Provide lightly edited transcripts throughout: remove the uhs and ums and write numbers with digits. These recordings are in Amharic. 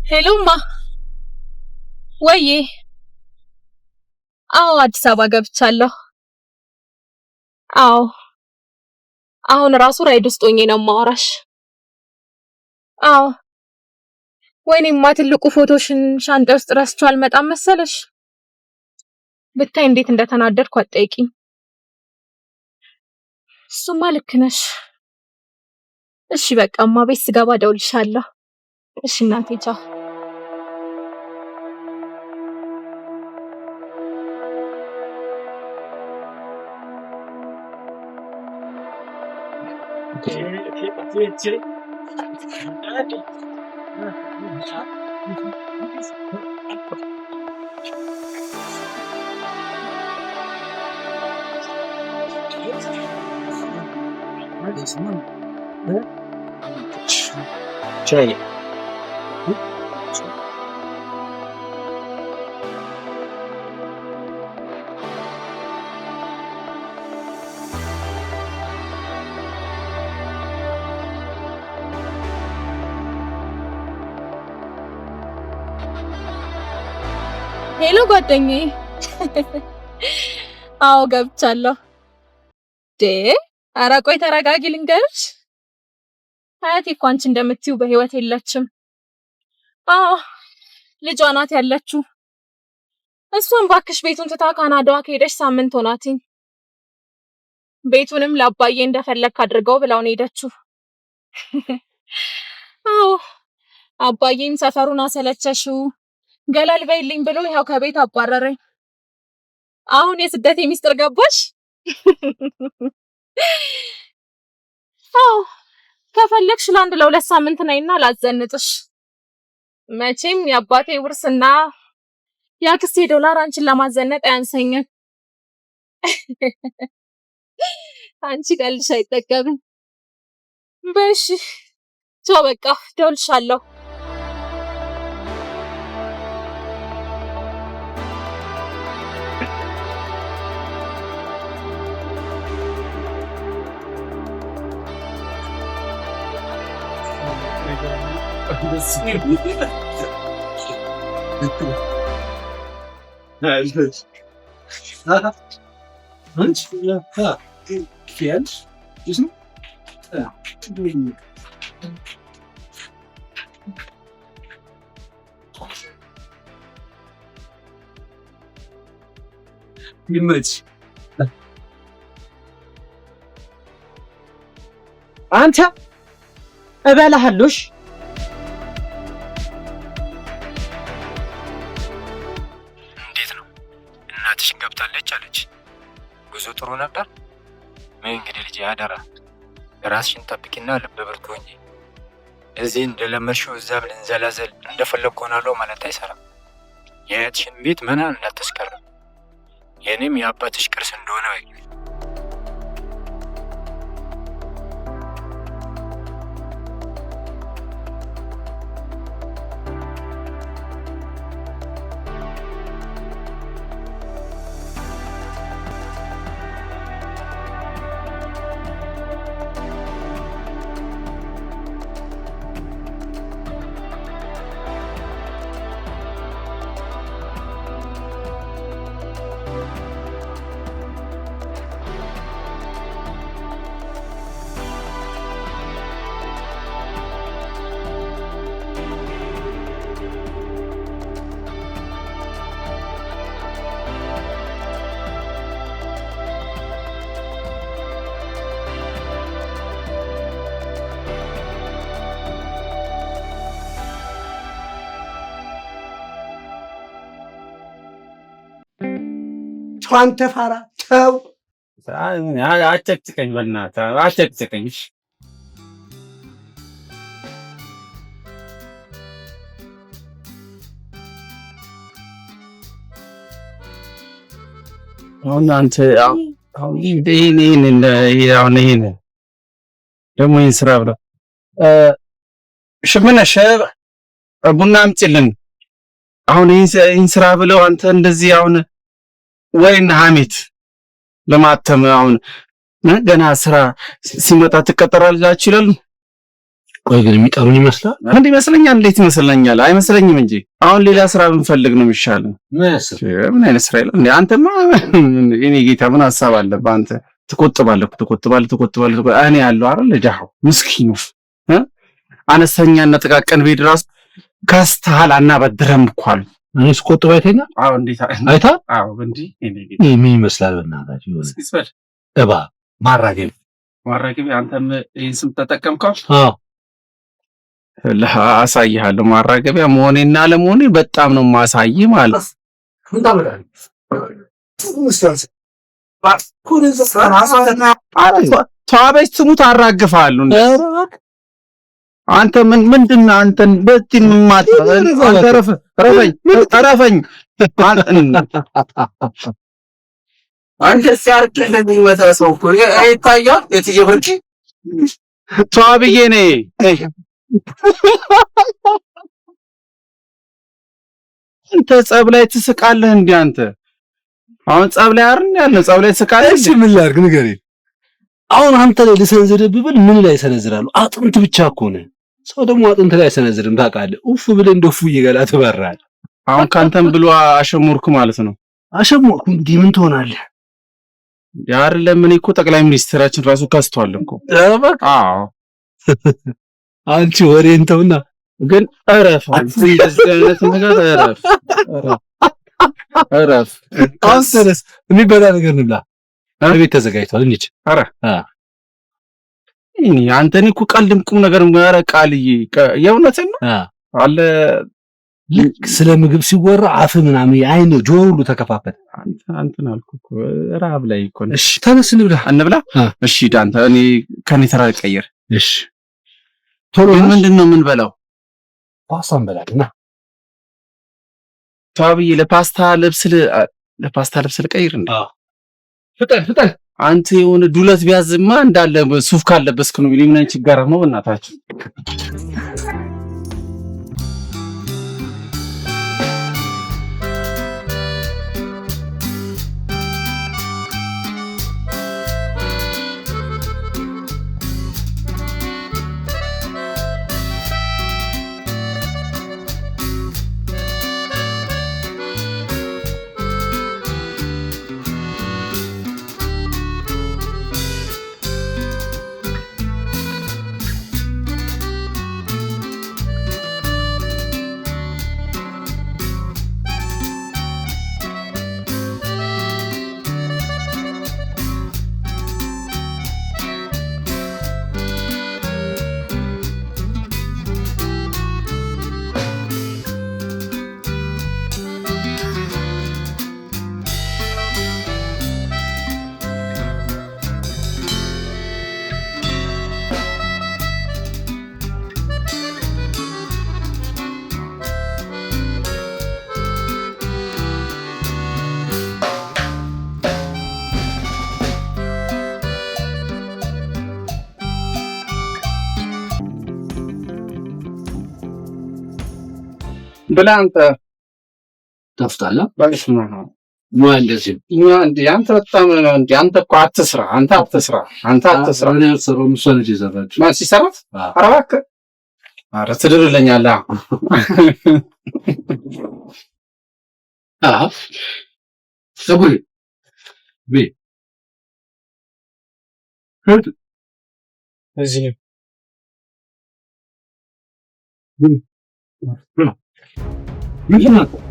ሄሎማ ወዬ አዎ አዲስ አበባ ገብቻለሁ። አዎ አሁን ራሱ ራይድ ውስጥ ሆኜ ነው የማወራሽ። አዎ ወይኔማ ትልቁ ፎቶሽን ሻንጣ ውስጥ ረስቼው አልመጣም መሰለሽ። ብታይ እንዴት እንደተናደድኩ አትጠይቂኝ። እሱማ ልክ ነሽ። እሺ በቃማ ቤት ስገባ እደውልልሻለሁ። እሺ እናቴ ቻው። Cioè, ሄሎ ጓደኛዬ። አዎ ገብቻለሁ። ኧረ ቆይ ተረጋጊ ልንገርሽ። አያቴ እኮ አንቺ እንደምትዩ በህይወት የለችም። አዎ ልጇ ናት ያለችው። እሷም ባክሽ ቤቱን ትታ ካናዳዋ ከሄደች ሳምንት ሆናትኝ። ቤቱንም ለአባዬ እንደፈለክ አድርገው ብላው ነው ሄደችው። አዎ አባዬም ሰፈሩን አሰለቸሽው ገለል በይልኝ ብሎ ያው ከቤት አባረረኝ። አሁን የስደቴ ሚስጥር ገባሽ? አዎ ከፈለግሽ ለአንድ ለሁለት ሳምንት ነይና ላዘንጥሽ። መቼም የአባቴ ውርስና የአክስቴ ዶላር አንቺን ለማዘነጥ አያንሰኝም። አንቺ ቀልሽ አይጠገብም። በሽ ቻው በቃ ደውልሻለሁ። አንተ እበላሃለሽ። እንዴት ነው እናትሽን ገብታለች አለች? ጉዞ ጥሩ ነበር? ምን እንግዲህ ልጅ አደራ ራስሽን ጠብቂና ልበ ብርቱ ሁኚ። እዚህ እንደለመድሽው እዛም ልንዘላዘል እንደፈለግ ሆናለሁ ማለት አይሰራም። የአያትሽን ቤት መና እንዳታስቀርም። የኔም የአባትሽ ቅርስ እንደሆነ ወይ አንተ ፋራ ተው። አጨቅጭቀኝ በእናትህ አጨቅጭቀኝ። አሁን አንተ ይሄን ደግሞ ይሄን ስራ ብለው ሽምነሽ ቡና አምጪልን። አሁን ይሄን ስራ ብለው አንተ እንደዚህ አሁን ወይን ሐሜት ለማተም አሁን ገና ስራ ሲመጣ ትቀጠራላችሁ ይላሉ። ቆይ ግን የሚጠሩኝ ይመስላል? እንዴ ይመስለኛል። እንዴት ይመስለኛል? አይመስለኝም እንጂ አሁን ሌላ ስራ ብንፈልግ ነው የሚሻለው። ምን አይነት ስራ ይላል እንዴ? አንተማ እኔ ጌታ ምን ሐሳብ አለብህ አንተ? ትቆጥባለህ። እኔ ያለው አይደል ጃው ምስኪኑ አነስተኛና ጥቃቅን ቤት ራስ ከስተሃል አናበድረም እኮ አሉ። እኔ ስቆጥብ አይተኛ? አዎ እንዴት አይታ? አዎ እንዴ ምን ይመስላል በእናታችሁ? ይሆነ እባብ ማራገቢያ አንተም ይሄን ስም ተጠቀምከው? አዎ አሳይሃለሁ። ማራገቢያ መሆኔና ለመሆኔ በጣም ነው ማሳይ ማለት ተዋበች ትሙት አራግፋለሁ እንዴ አንተ ምንድነው አንተን በዚህ ማታ አንተ ረፈኝ አንተ ሲያርቅህ የሚመታ ሰው እኮ አይታየው የትየብርቂ ተዋብዬ ነኝ አንተ ጸብ ላይ ትስቃለህ እንዴ አንተ አሁን ጸብ ላይ አይደል ያለ ጸብ ላይ ትስቃለህ እሺ ምን ላድርግ ንገረኝ አሁን አንተ ላይ ልሰነዝርብህ ብል ምን ላይ ሰነዝራለሁ አጥንት ብቻ እኮ ነው ሰው ደግሞ አጥንት ላይ ሰነዝርም ታውቃለህ ኡፍ ብለህ እንደፉ ይገላ ትበራለህ አሁን ካንተም ብሎ አሸሙርኩ ማለት ነው አሸሙርኩ እንግዲህ ምን ትሆናለህ ያር ለምን እኮ ጠቅላይ ሚኒስትራችን ራሱ ከስቷል እኮ አዎ አንቺ ወሬን ተውና ግን እረፍ እንደዚህ አይነት ነገር እረፍ አንተስ የሚበላ ነገር እንብላ ቤት ተዘጋጅቷል እንዴ ኧረ አንተን እኮ ቀልድም ቁም ነገር ኧረ ቃልዬ የእውነትን ነው አለ ልክ ስለ ምግብ ሲወራ አፍ ምናምን አይን ጆሮ ሁሉ ተከፋፈለ አንተን አልኩ እኮ ራብ ላይ እኮ እሺ ተነስ እንብላ እሺ ዳንተ እኔ ከኔ ተራ ቀየር እሺ ቶሎ ምንድነው የምንበላው ፓስታ እንበላለን ታብዬ ለፓስታ ልብስ ልቀይር እንዴ ፍጠን አንተ የሆነ ዱለት ቢያዝማ እንዳለ ሱፍ ካለበስክ ነው ምን አይነት ችግር ነው በእናታችሁ ብላ አንተ ተፍታላ ባይስማ ነው እንደዚህ እንዴ አንተ በጣም እንዴ አንተ እኮ አትስራ አንተ አትስራ እኔ አልሰራሁም እሷ ነች የሰራችው ማን ሲሰራት ኧረ እባክህ ኧረ ትድርልኛለህ ሰቡሪ ቤ እዚህ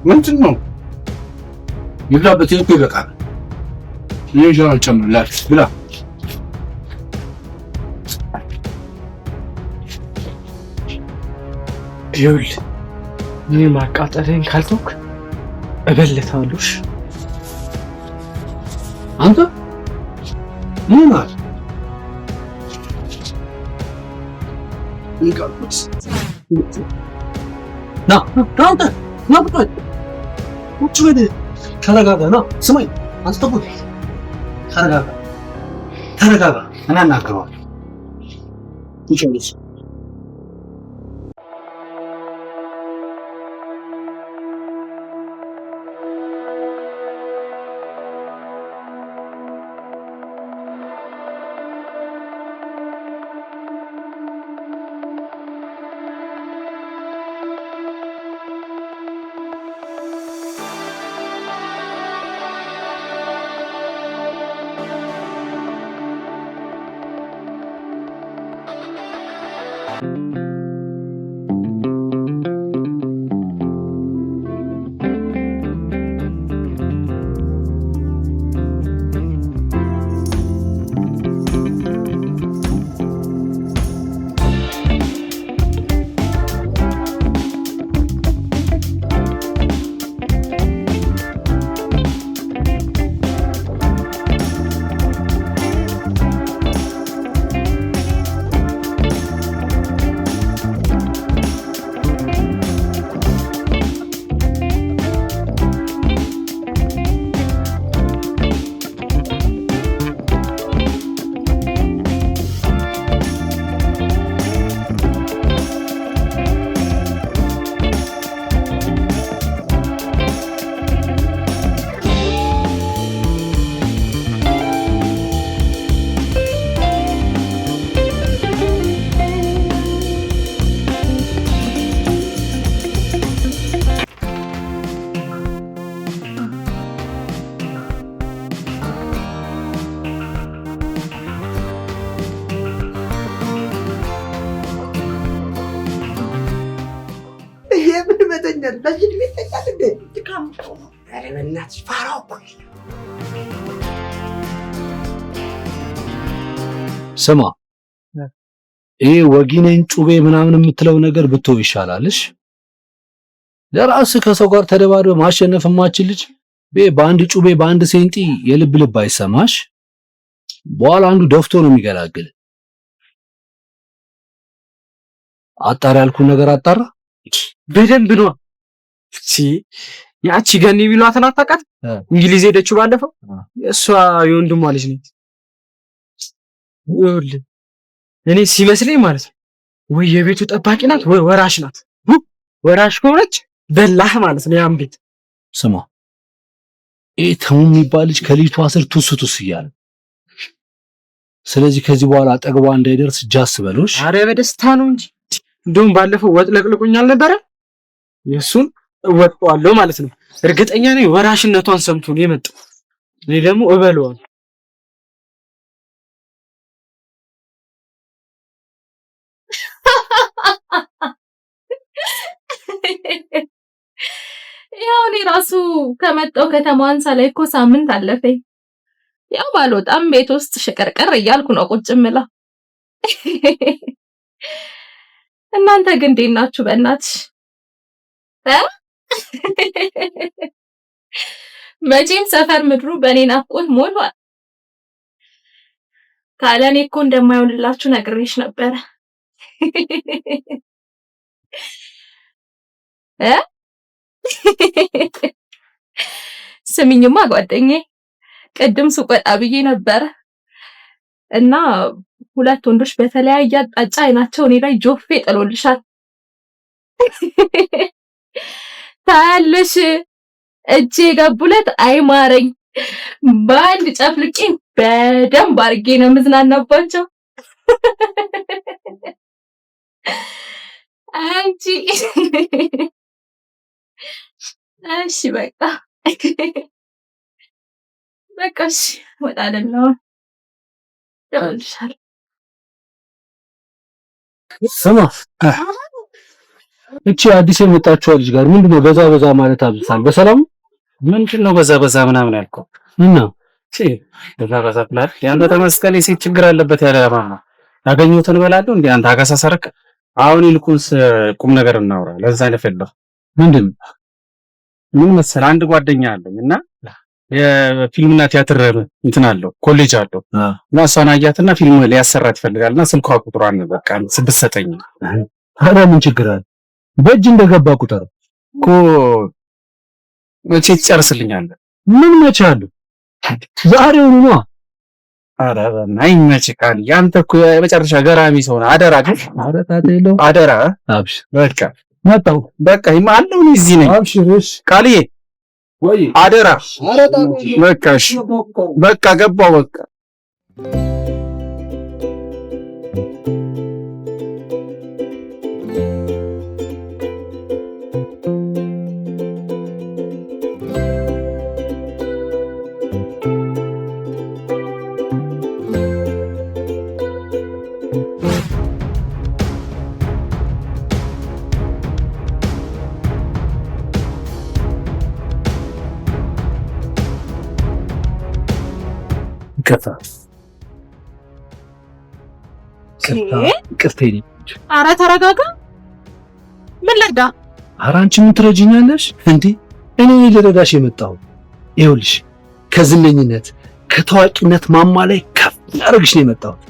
ምንድን ነው ይብላበት እኮ ይበቃል ይሄን ጨምርላት ብላ ይኸውልህ እኔ ማቃጠለኝ ካልተውክ እበልታለሁሽ አንተ ምን ማለት ይቀርብስ ና አንተ ና ብታይ ቁጭ በል ተረጋጋ ና ስማኝ አንተ ተቆጥ ተረጋጋ እኔ አናግረዋለሁ ቁጭ በል እውነተኛል ለዚህ ይተኛል እንዴ ድካም አረ በእናትሽ ፋራው ስማ ይሄ ወጊነን ጩቤ ምናምን የምትለው ነገር ብትው ይሻላልሽ። ለራስህ ከሰው ጋር ተደባድበህ ማሸነፍ የማትችል ልጅ በአንድ ጩቤ በአንድ ሴንጢ የልብ ልብ አይሰማሽ። በኋላ አንዱ ደፍቶ ነው የሚገላግል። አጣራ ያልኩን ነገር አጣራ በደንብ ነው። ያቺ ገኒ የሚሏትን አታውቃት? እንግሊዝ ሄደችው ባለፈው። እሷ የወንድሟ ልጅ ነች። ይኸውልህ እኔ ሲመስለኝ ማለት ነው ወይ የቤቱ ጠባቂ ናት ወይ ወራሽ ናት። ወራሽ ከሆነች በላህ ማለት ነው ያን ቤት። ስማ ይሄ ተሙ የሚባል ልጅ ከልጅቷ ስር ቱስ እያለ ስለዚህ ከዚህ በኋላ አጠገቧ እንዳይደርስ ጃስ በሎሽ። አረ በደስታ ነው እንጂ እንደውም ባለፈው ወጥ ለቅልቁኛል ነበረ። የሱን እወጣዋለሁ ማለት ነው። እርግጠኛ ነኝ ወራሽነቷን ሰምቶ ነው የመጣው። እኔ ደግሞ እበለዋለሁ። ያው እኔ ራሱ ከመጣው ከተማዋን ሳላይ እኮ ሳምንት አለፈኝ። ያው ባልወጣም ቤት ውስጥ ሽቀርቀር እያልኩ ነው ቁጭ እምለው። እናንተ ግን እንዴት ናችሁ? በእናትሽ መቼም ሰፈር ምድሩ በእኔ ናፍቆት ሞልቷል። ካለኔ እኮ እንደማይሆንላችሁ ነግሬሽ ነበረ። ስሚኝማ ጓደኛዬ ቅድም ሱቅ ወጣ ብዬ ነበረ እና ሁለት ወንዶች በተለያየ አቅጣጫ አይናቸው እኔ ላይ ጆፌ ጥሎልሻል። ታያለሽ እጄ ገቡለት አይማረኝ በአንድ ጨፍልቄ በደንብ አድርጌ ነው የምዝናናባቸው። አንቺ እሺ በቃ እሺ ወጣለሁ። ደውልልሻለሁ። ስማ እቺ አዲስ የመጣችው ልጅ ጋር ምንድነው በዛ ማለት አብዛል? በሰላም ምንድነው በዛ ምናምን ያልከው? እና በዛ ብላል ያንተ ተመስቀል የሴት ችግር አለበት ያለ ማማ ያገኘሁትን እበላለሁ እንዴ አንተ አጋሳ ሰረቅ። አሁን ይልቁንስ ቁም ነገር እናውራ። ለዛ ለፈለኩ ምን መሰለህ አንድ ጓደኛ አለኝ እና የፊልምና ቲያትር እንትን አለው ኮሌጅ አለው እና እሷን አያትና ፊልም ሊያሰራት ይፈልጋልና ስልኳ ቁጥሯን በቃ ብትሰጠኝ። ታዲያ ምን ችግር አለ? በእጅ እንደገባ ቁጥር እኮ መቼ ትጨርስልኛለህ? ምን መቻሉ ዛሬውኑ ነው። ኧረ በእናትህ ቃል ያንተ እኮ የመጨረሻ ገራሚ ሰው ነህ። አደራ ግን አደራ አብሽ በቃ መጣሁ በቃ አለው እዚህ ነኝ። አብሽርሽ ቃልዬ ወይ አደራ በቃ እሺ በቃ ገባሁ በቃ ቅርታ ኧረ ተረጋጋ። ምን ልርዳ? ኧረ አንቺ ምን ትረጂኛለሽ እንዴ? እኔ ልረዳሽ የመጣሁ ይኸውልሽ ከዝነኝነት ከታዋቂነት ማማ ላይ ከፍ ያደርግሽ ነው የመጣሁት።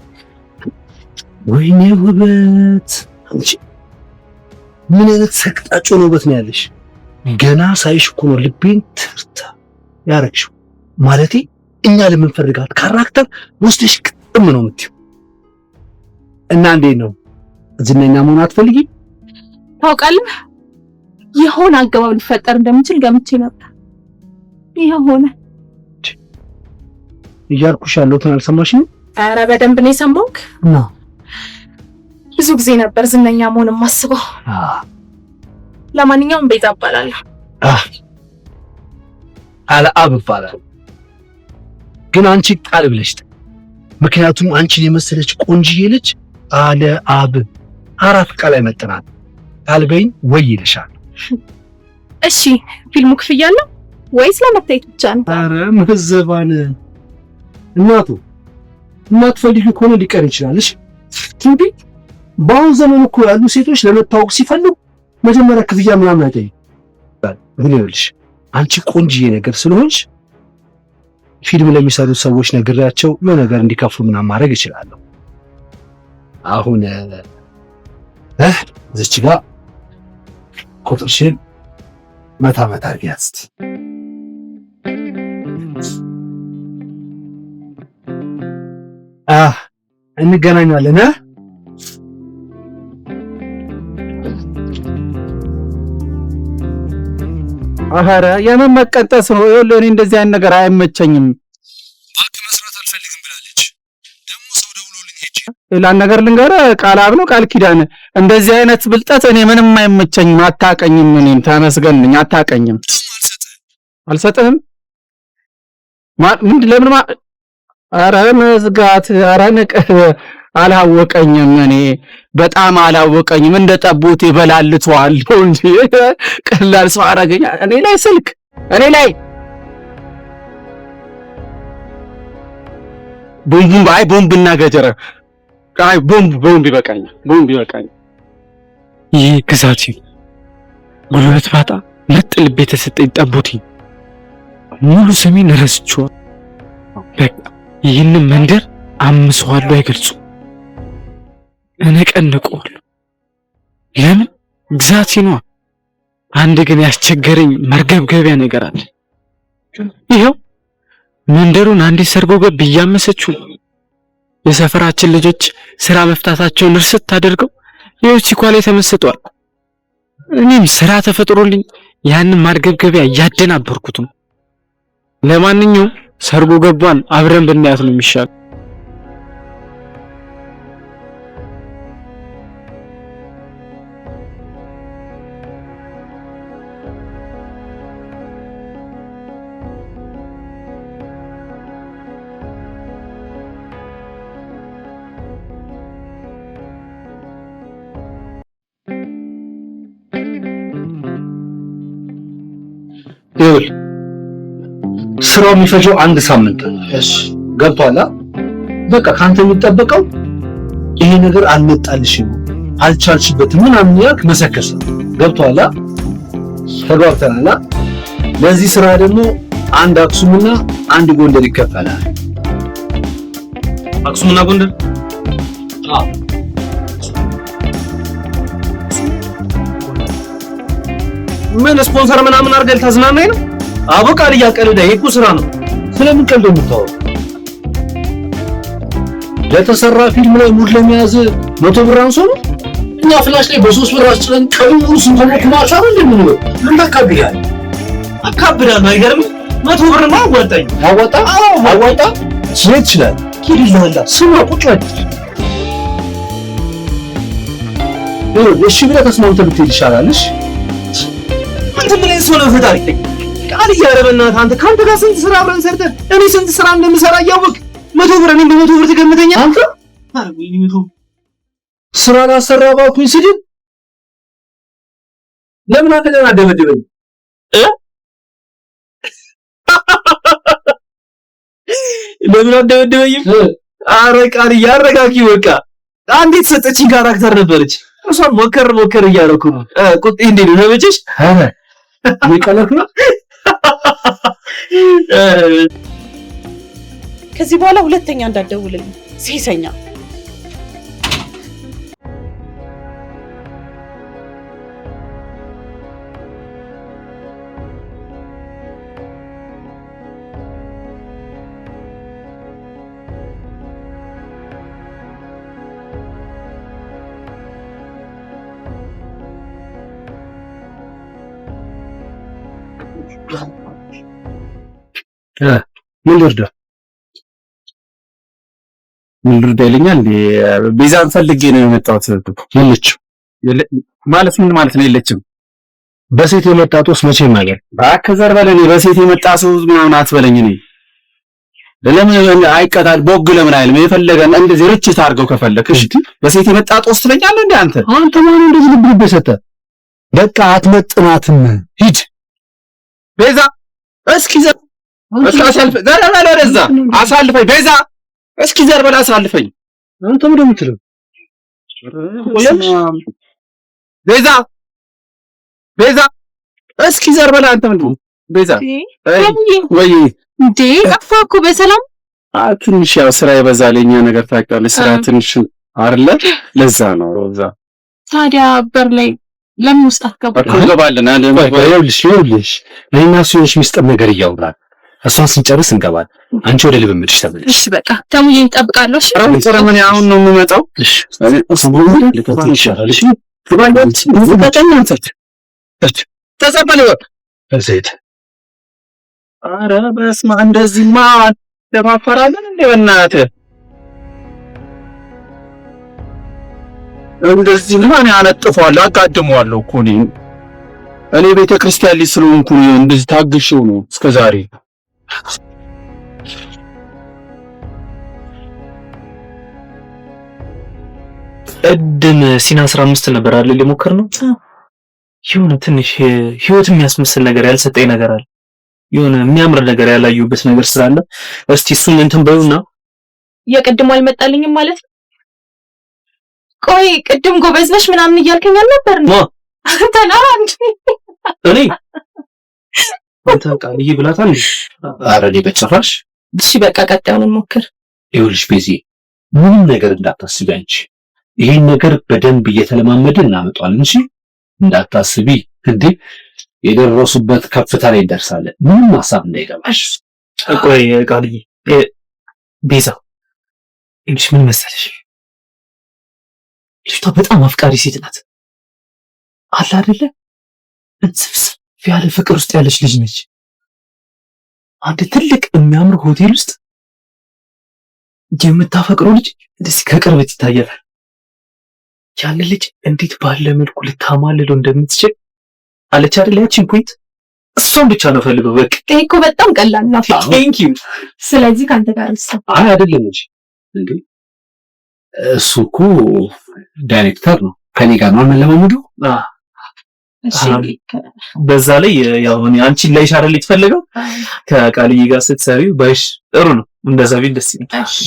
ወይኔ ውበት! አንቺ ምን አይነት ሰቅጣጭ ውበት ነው ያለሽ! ገና ሳይሽ እኮ ነው ልቤን ትርታ ያረግሽው። ማለቴ እኛ ለምንፈልጋት ካራክተር ውስጥሽ ግጥም ነው የምትይው። እና እንዴት ነው ዝነኛ መሆን አትፈልጊ? ታውቃለህ የሆነ አገባብ ሊፈጠር እንደምችል ገምቼ ነበር። የሆነ እያልኩሽ ያለሁትን አልሰማሽኝም? ኧረ በደንብ ነው የሰማሁህ። ብዙ ጊዜ ነበር ዝነኛ መሆን የማስበው። ለማንኛውም ቤዛ እባላለሁ። አልአብ እባላለሁ። ግን አንቺ ቃል ብለሽ ምክንያቱም አንቺን የመሰለች ቆንጅዬ ልጅ አለ አብ አራት ቃል አይመጥናት። ቃል በይኝ ወይ ይልሻል። እሺ ፊልሙ ክፍያ አለው ወይስ ለመታየት ብቻ ነው? ኧረ መዘባን እናቱ የማትፈልጊው ከሆነ ሊቀር ይችላል። እሺ እንዴ በአሁን ዘመን እኮ ያሉ ሴቶች ለመታወቅ ሲፈልጉ መጀመሪያ ክፍያ ምናምን አይጠይቁም። ግን ይኸውልሽ አንቺ ቆንጅዬ ነገር ስለሆንሽ ፊልም ለሚሰሩት ሰዎች ነግሬያቸው ለነገር እንዲከፍሉ ምናምን ማድረግ እችላለሁ። አሁን እዚች ጋር ቁጥርሽን መታ አድርጊያት እስቲ። እንገናኛለን። አረ የምን መቀንጠስ ነው? ይኸውልህ እኔ እንደዚህ አይነት ነገር አይመቸኝም። እባክህ መስራት አልፈልግም ብላለች። ደግሞ ሰው ደውሎልኝ ሄጄ ሌላ ነገር ልንገርህ፣ ቃል አብ ነው ቃል ኪዳን። እንደዚህ አይነት ብልጠት እኔ ምንም አይመቸኝም። አታቀኝም። እኔም ተመስገን ነኝ። አታቀኝም። አልሰጥህም። ምንድን ለምን አረ መዝጋት አረ ንቀህ አላወቀኝም። እኔ በጣም አላወቀኝም። እንደ ጠቦት ይበላልቷለሁ እንጂ ቀላል ሰው አረገኝ። እኔ ላይ ስልክ እኔ ላይ ቦምብና ገጀራ ቦምብ ይበቃኛል። ቦምብ ይበቃኛል። ይህ ግዛቴ ጉልበት ባጣ ለጥ ልቤ የተሰጠኝ ጠቦቴ ሙሉ ስሜን ረስቼዋለሁ። በቃ ይህንን መንደር አምሰዋለሁ። አይገልጹም። እነቀንቀዋለሁ። ለምን ግዛቴ ነዋ። አንድ ግን ያስቸገረኝ መርገብገቢያ ነገር አለ። ይሄው መንደሩን አንዲት ሰርጎ ገብ እያመሰችው የሰፈራችን ልጆች ስራ መፍታታቸውን እርስት አድርገው ይሄው ሲኳሌ ተመስጧል። እኔም ስራ ተፈጥሮልኝ ያንን ማርገብገቢያ እያደናበርኩት ነው። ለማንኛውም ሰርጎ ገቧን አብረን ብናያት ነው የሚሻል። ይኸውልህ ስራው የሚፈጀው 1 ሳምንት ነው። እሺ ገብቷል። በቃ ካንተ የሚጠበቀው ይሄ ነገር አልመጣልሽም፣ አልቻልሽበትም ምናምን ያልክ መሰከስ ነው። ገብቷል። ተግባብተናል። ለዚህ ስራ ደግሞ 1 አክሱምና 1 ጎንደር ይከፈላል። አክሱምና ጎንደር? አዎ ምን ስፖንሰር ምናምን አድርገህ ታዝናናኝ ነው? አበቃል። እያቀለደ ይሄ እኮ ስራ ነው። ስለምን ቀልድ የምታወራው? ለተሰራ ፊልም ላይ ሙድ ለመያዝ 100 ብር አንሶ ነው? እኛ ፍላሽ ላይ በ3 ብር አስጭነን ቀኑን ሙሉ ስንተሞክማቻ ነው እንደምንለው። ምን ታካብዳለህ? አካብዳለሁ። አይገርምም? 100 ብር ነው አዋጣኝ። አዋጣ? አዎ አዋጣ። ስለ ይችላል ኪሪላላ ስማ ቁጭ በል። እሺ ብለህ ተስማምተህ ብትሄድ ይሻላል። እሺ አንተ ምን ሰው ነው ፈጣሪ? ቃል እያረበናት አንተ ካንተ ጋር ስንት ስራ አብረን ሰርተን እኔ ስንት ስራ እንደምሰራ እያወቅ 100 ብር እኔም በ100 ብር ትገምተኛለህ? አንተ ስራ ላሰራ ባኩኝ ስድብ ለምን አንተ ገና ደበደበኝ? ለምን አደበደበኝም? አረ ቃል እያረጋጊ በቃ አንዲት ሰጠችኝ ካራክተር ነበረች። እሷን ሞከር እያደረኩ ነው። ቁጤ እንዴት ነው ለበጨሽ? አረ ይቀለክ ነው። ከዚህ በኋላ ሁለተኛ እንዳትደውልልኝ ሴሰኛ። ምን ልርዳ? ምን ልርዳ ይለኛል? ቤዛን ፈልጌ ነው የመጣሁት። የለችም ማለት ምን ማለት ነው? የለችም። በሴት የመጣ ጦስ መቼም አይገር። ባከዘር በለኝ። በሴት የመጣ ሰው ምናምን አትበለኝ። እኔ ለምን አይቀጣል ቦግ ለምን አይልም? የፈለገን እንደዚህ ርችት አድርገው ከፈለክ እሺ። በሴት የመጣ ጦስ ትለኛለህ እንዴ አንተ? አንተ ማን እንደዚህ ልብ ሰጠ? በቃ አትመጥናትም። ሂድ ቤዛ እስኪ አሳልፈኝ። ዘርበል ወደዛ አሳልፈኝ። ቤዛ እስኪ ዘርበል አሳልፈኝ። አንተ ምን እንደምትለው ቤዛ ቤዛ እስኪ ዘርበል አንተ ምንድን ነው ቤዛ? ወይ እንዴ ጠፋ እኮ በሰላም ትንሽ ያው ስራ ይበዛል። የኛ ነገር ታውቂዋለሽ፣ ስራ ትንሽ አይደለ? ለዛ ነው ሮዛ። ታዲያ በር ላይ ለምን ውስጥ አትገባ? እንገባለን አለ። ይኸውልሽ እኔና እሱ የሆነች ሚስጥር ነገር እያወራን እሷን ስንጨርስ እንገባለን። አንቺ ወደ ልምምድሽ ተመለሽ። እሺ በቃ ተሙዬን እጠብቃለሁ። እሺ ምን አሁን ነው የምመጣው? እሺ ይሻላል። እሺ ተጸበል ዘይት ኧረ በስመ አብ! እንደዚህማ ለማፈራለን እንደ በእናትህ እንደዚህማ እኔ አነጥፈዋለሁ፣ አጋድመዋለሁ እኮ እኔ ቤተ ክርስቲያን ልጅ ስለሆንኩ እንደዚህ ታግሼው ነው እስከዛሬ። ቅድም ሲና 15 ነበር አይደል የሞከርነው? የሆነ ትንሽ ህይወት የሚያስመስል ነገር ያልሰጠኝ ነገር አለ። የሆነ የሚያምር ነገር ያላዩበት ነገር ስላለ እስቲ እሱን እንትን በሉና። የቅድሙ አልመጣልኝም ማለት ነው። ቆይ ቅድም ጎበዝ ነሽ ምናምን እያልከኝ አልነበር ነው? ተናንቺ እኔ አንተ ቃልዬ ብላታል። ኧረ እኔ በጭራሽ። እሺ በቃ ቀጣዩን ሞክር። ይኸውልሽ ቤዚ ምንም ነገር እንዳታስቢ አንቺ። ይሄን ነገር በደንብ እየተለማመድን እናመጣዋለን እንጂ እንዳታስቢ። እንዴ የደረሱበት ከፍታ ላይ እንደርሳለን። ምንም ሐሳብ እንዳይገባሽ። ቆይ ቃልዬ ቤዛ እሺ ምን መሰለሽ ልጅቷ በጣም አፍቃሪ ሴት ናት አለ አይደለ? እንስፍስፍ ያለ ፍቅር ውስጥ ያለች ልጅ ነች። አንድ ትልቅ የሚያምር ሆቴል ውስጥ የምታፈቅረው ልጅ እንደዚህ ከቅርበት ይታያል። ያን ልጅ እንዴት ባለ መልኩ ልታማልለው እንደምትችል አለች አይደል? ያቺን ፖይንት እሷን ብቻ ነው ፈልገው። በቃ ይሄ እኮ በጣም ቀላል ነው። ቴንክ ዩ። ስለዚህ ካንተ ጋር እሱ አይደለም እንዴ እሱ እኮ ዳይሬክተር ነው። ከኔ ጋር ነው የምንለማመደው። እሺ በዛ ላይ ያው እኔ አንቺን ላይ ሻረል ልትፈልገው ከቃልዬ ጋር ስትሰሪው ባይሽ ጥሩ ነው። እንደዛ ቢል ደስ ይላል። እሺ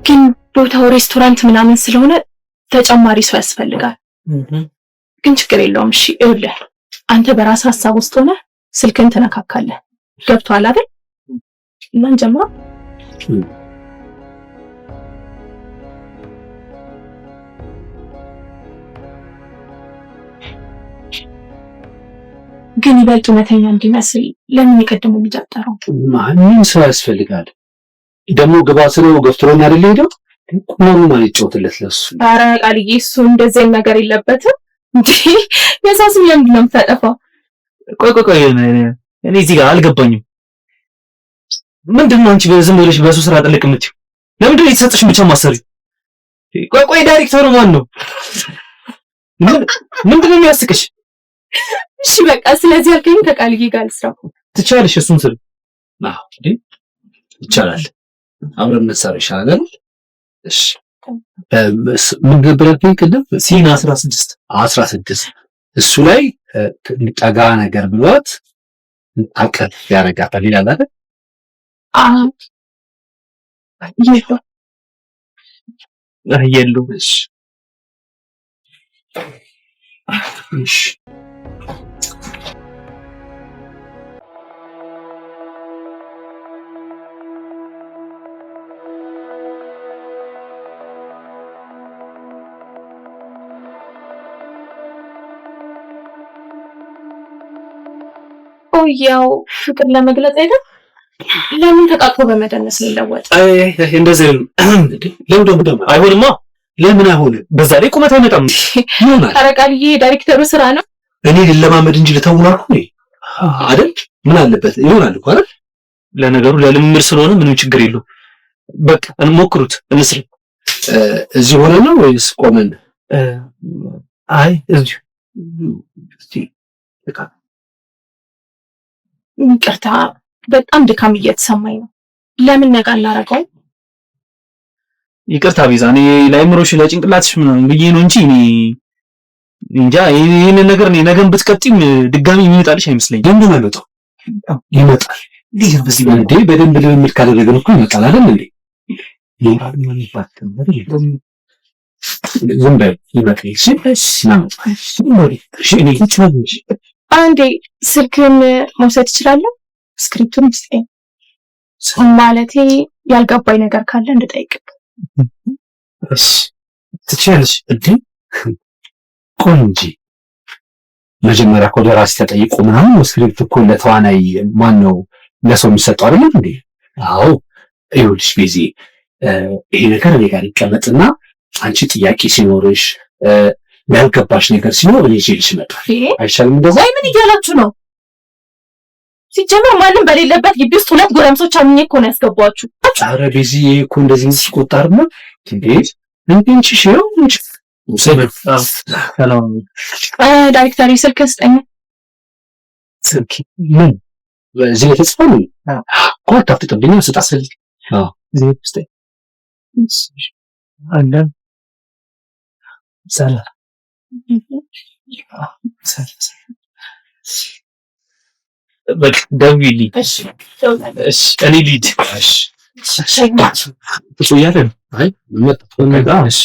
ግን ቦታው ሬስቶራንት ምናምን ስለሆነ ተጨማሪ ሰው ያስፈልጋል። ግን ችግር የለውም። እሺ ይኸውልህ አንተ በራስ ሐሳብ ውስጥ ሆነ ስልክን ትነካካለህ። ገብቶሃል አይደል? ማን ጀምሮ ግን ይበልጥ እውነተኛ እንዲመስል ለምን የቀደሙ ልጅ አጣራው? ማንም ሰው ያስፈልጋል። ደግሞ ግባ ስለው ገፍትሮኝ አይደል ሄደው ቁማሩ ማለት ጮትለት ለሱ። ኧረ ቃልዬ እሱ እንደዚህ ነገር የለበትም እንዴ። የሳስም ለምንድን ነው የምታጠፋው? ቆይ እኔ እዚህ ጋር አልገባኝም። ምንድነው አንቺ በዝም ብለሽ በሱ ስራ ጥልቅ የምትይው? ለምንድን ነው የተሰጠሽ ብቻ ማሰሪ? ቆይ ዳይሬክተሩ ማን ነው? ምንድነው የሚያስቅሽ? እሺ በቃ ስለዚህ አልከኝ ከቃልዬ ጋር ልስራ። ትቻለሽ እሱን ስል አዎ እንዴ ይቻላል። አብረን እንሰራ ይሻላል። እሺ ምን ነበር ያልከኝ ቅድም? ሲና 16 እሱ ላይ ጠጋ ነገር ብሏት አቀፍ ያረጋታል ይላል አይደል? የለውም። እሺ ያው ፍቅር ለመግለጽ አይደል? ለምን ተቃቅፎ በመደነስ ይለወጥ? እንደዚህ ለምን አይሆንማ? ለምን አይሆንም? በዛ ላይ ቁመት አይመጣም ይሆናል። ኧረ ቃልዬ ዳይሬክተሩ ስራ ነው። እኔ ልለማመድ እንጂ ልተውና አይደል? ምን አለበት? ይሆናል እኮ አይደል? ለነገሩ ለልምምድ ስለሆነ ምንም ችግር የለው። በቃ እንሞክሩት፣ እንስራ። እዚህ ሆነን ነው ወይስ ቆመን? አይ እዚሁ። ይቅርታ በጣም ድካም እየተሰማኝ ነው። ለምን ነጋ እናደርገው? ይቅርታ ቤዛ፣ እኔ ለአይምሮሽ ለጭንቅላትሽ ምናምን ብዬ ነው እንጂ እኔ እንጃ ይሄን ነገር እኔ ነገም ብትቀጥም ድጋሚ የሚመጣልሽ አይመስለኝም። ደንብ ነው ይመጣል። እንዴ በዚህ መንዴ በደንብ ልምምድ ካደረግን እኮ ይመጣል አይደል እንዴ? ይማር ምን ይባላል ማለት ዝም በይ ይመጣል። አንዴ ስልክን መውሰድ እችላለሁ? ስክሪፕቱን ስጠኝ። ማለቴ ያልገባኝ ነገር ካለ እንድጠይቅህ። እሺ ትችያለሽ። እንዴ ቆንጆ መጀመሪያ እኮ ደራሲ ተጠይቆ ምናምን ስክሪፕት እኮ ለተዋናይ ማን ነው ለሰው የሚሰጠው አይደል እንዴ? አዎ ይኸውልሽ ቤዚ፣ ይሄ ነገር እኔ ጋር ይቀመጥና አንቺ ጥያቄ ሲኖርሽ ያልገባሽ ነገር ሲኖር እኔ ይዤልሽ እመጣለሁ። አይሻልም እንደዛ? ወይ ምን እያላችሁ ነው? ሲጀመር ማንም በሌለበት ግቢ ውስጥ ሁለት ጎረምሶች አምኜ እኮ ነው ያስገባችሁ። ኧረ ቤዚ እኮ እንደዚህ ሲቆጣር ነው እንዴ? እንዴ ሽሽው ሰላም ዳይሬክተር ስልክ ስጠኝ። ስልክ ምን በዚህ የተጻፈ ነው? ቋጣ ተጠብኛ ስጣ ስልክ እዚህ ውስጥ አንዳንድ ሰላም በቃ ደውዪልኝ። እሺ እኔ ልሂድ። እሺ ትቆያለህ? አይ መጣሁ ነገር እሺ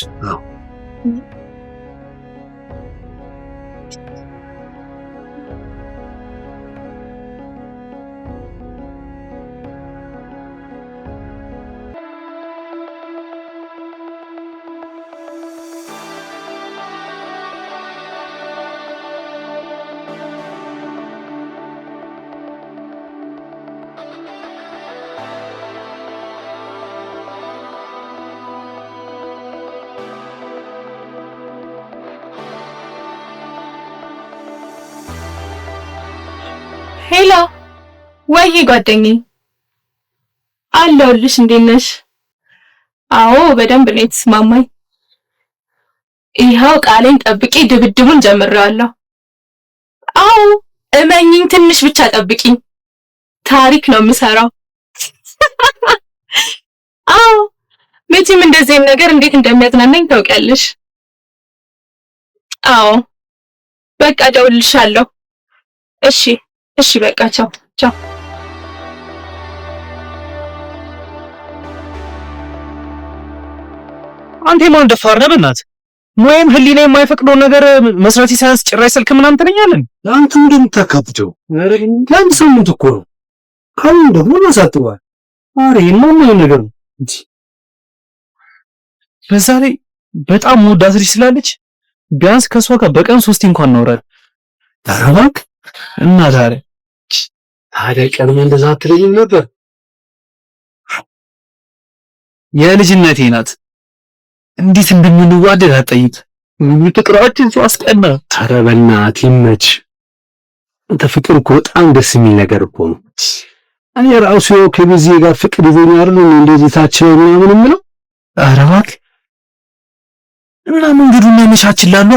ሄሎ ወይ ጓደኛዬ፣ አለሁልሽ። እንዴት ነሽ? አዎ በደንብ ነው የተስማማኝ። ይኸው ቃሌን ጠብቄ ድብድቡን ጀምሬዋለሁ። አዎ እመኚኝ፣ ትንሽ ብቻ ጠብቂኝ። ታሪክ ነው የምሰራው። አዎ መቼም እንደዚህ ነገር እንዴት እንደሚያዝናናኝ ታውቂያለሽ። አዎ በቃ እደውልልሻለሁ። እሺ እሺ በቃ ቻው ቻው። አንተ ማን ደፋር ነህ? በእናትህ ወይም ህሊና የማይፈቅደውን ነገር መስራት ሳያንስ ጭራሽ ስልክ ምናምን ትለኛለህ? አንተ እንደምታካብደው ለአንድ ሳምንት እኮ ነው። አሁን ደግሞ ማሳጥዋል። አሬ የማይሆን ነገር ነው እንዴ! በዛ ላይ በጣም ወዳት ልጅ ስላለች ቢያንስ ከሷ ጋር በቀን 3 እንኳን እናወራለን። ታረባክ እና ታዲያ ቀድሜ እንደዛ አትለኝም ነበር? የልጅነቴ ናት። እንዴት እንደምንዋደድ አትጠይቅ። ፍቅራችን አስቀና። ኧረ በእናትህ ይመች። አንተ ፍቅር እኮ በጣም ደስ የሚል ነገር እኮ ነው። እኔ ራሱ ከቤዚ ጋር ፍቅር ይዞኝ አይደል እንደዚህ ታችለው ምናምን የምለው። ኧረ እባክህ እና መንገዱን ያመቻችላሉ።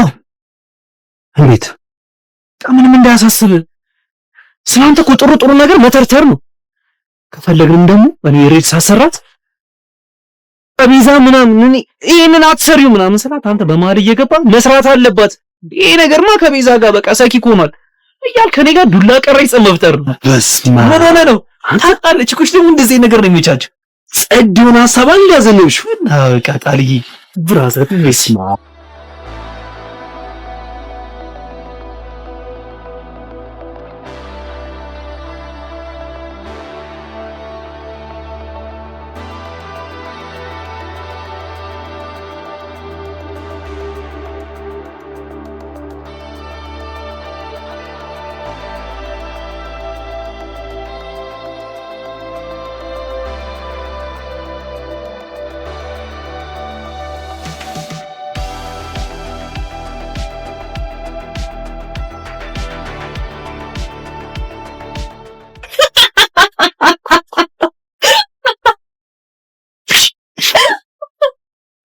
እንዴት ምንም እንዳያሳስብ። ስላንተ እኮ ጥሩ ነገር መተርተር ነው። ከፈለግንም ደግሞ እኔ ሬድ ሳሰራት አቢዛ ምናምን ይሄንን አትሰሪው ምናምን ስላት አንተ በመሀል እየገባ መስራት አለባት። ይሄ ነገርማ ከቤዛ ጋር በቃ ሰኪክ ሆኗል እያል ከኔ ጋር ዱላ ቀረኝ ጽም መፍጠር ነው። በስማ ነው ታውቃለች እኮ ደግሞ እንደዚህ ነገር ነው የሚቻቸው። ጸድውን ሐሳብ አልያዘልሽ እና በቃ ቃልዬ ብራዘር በስማ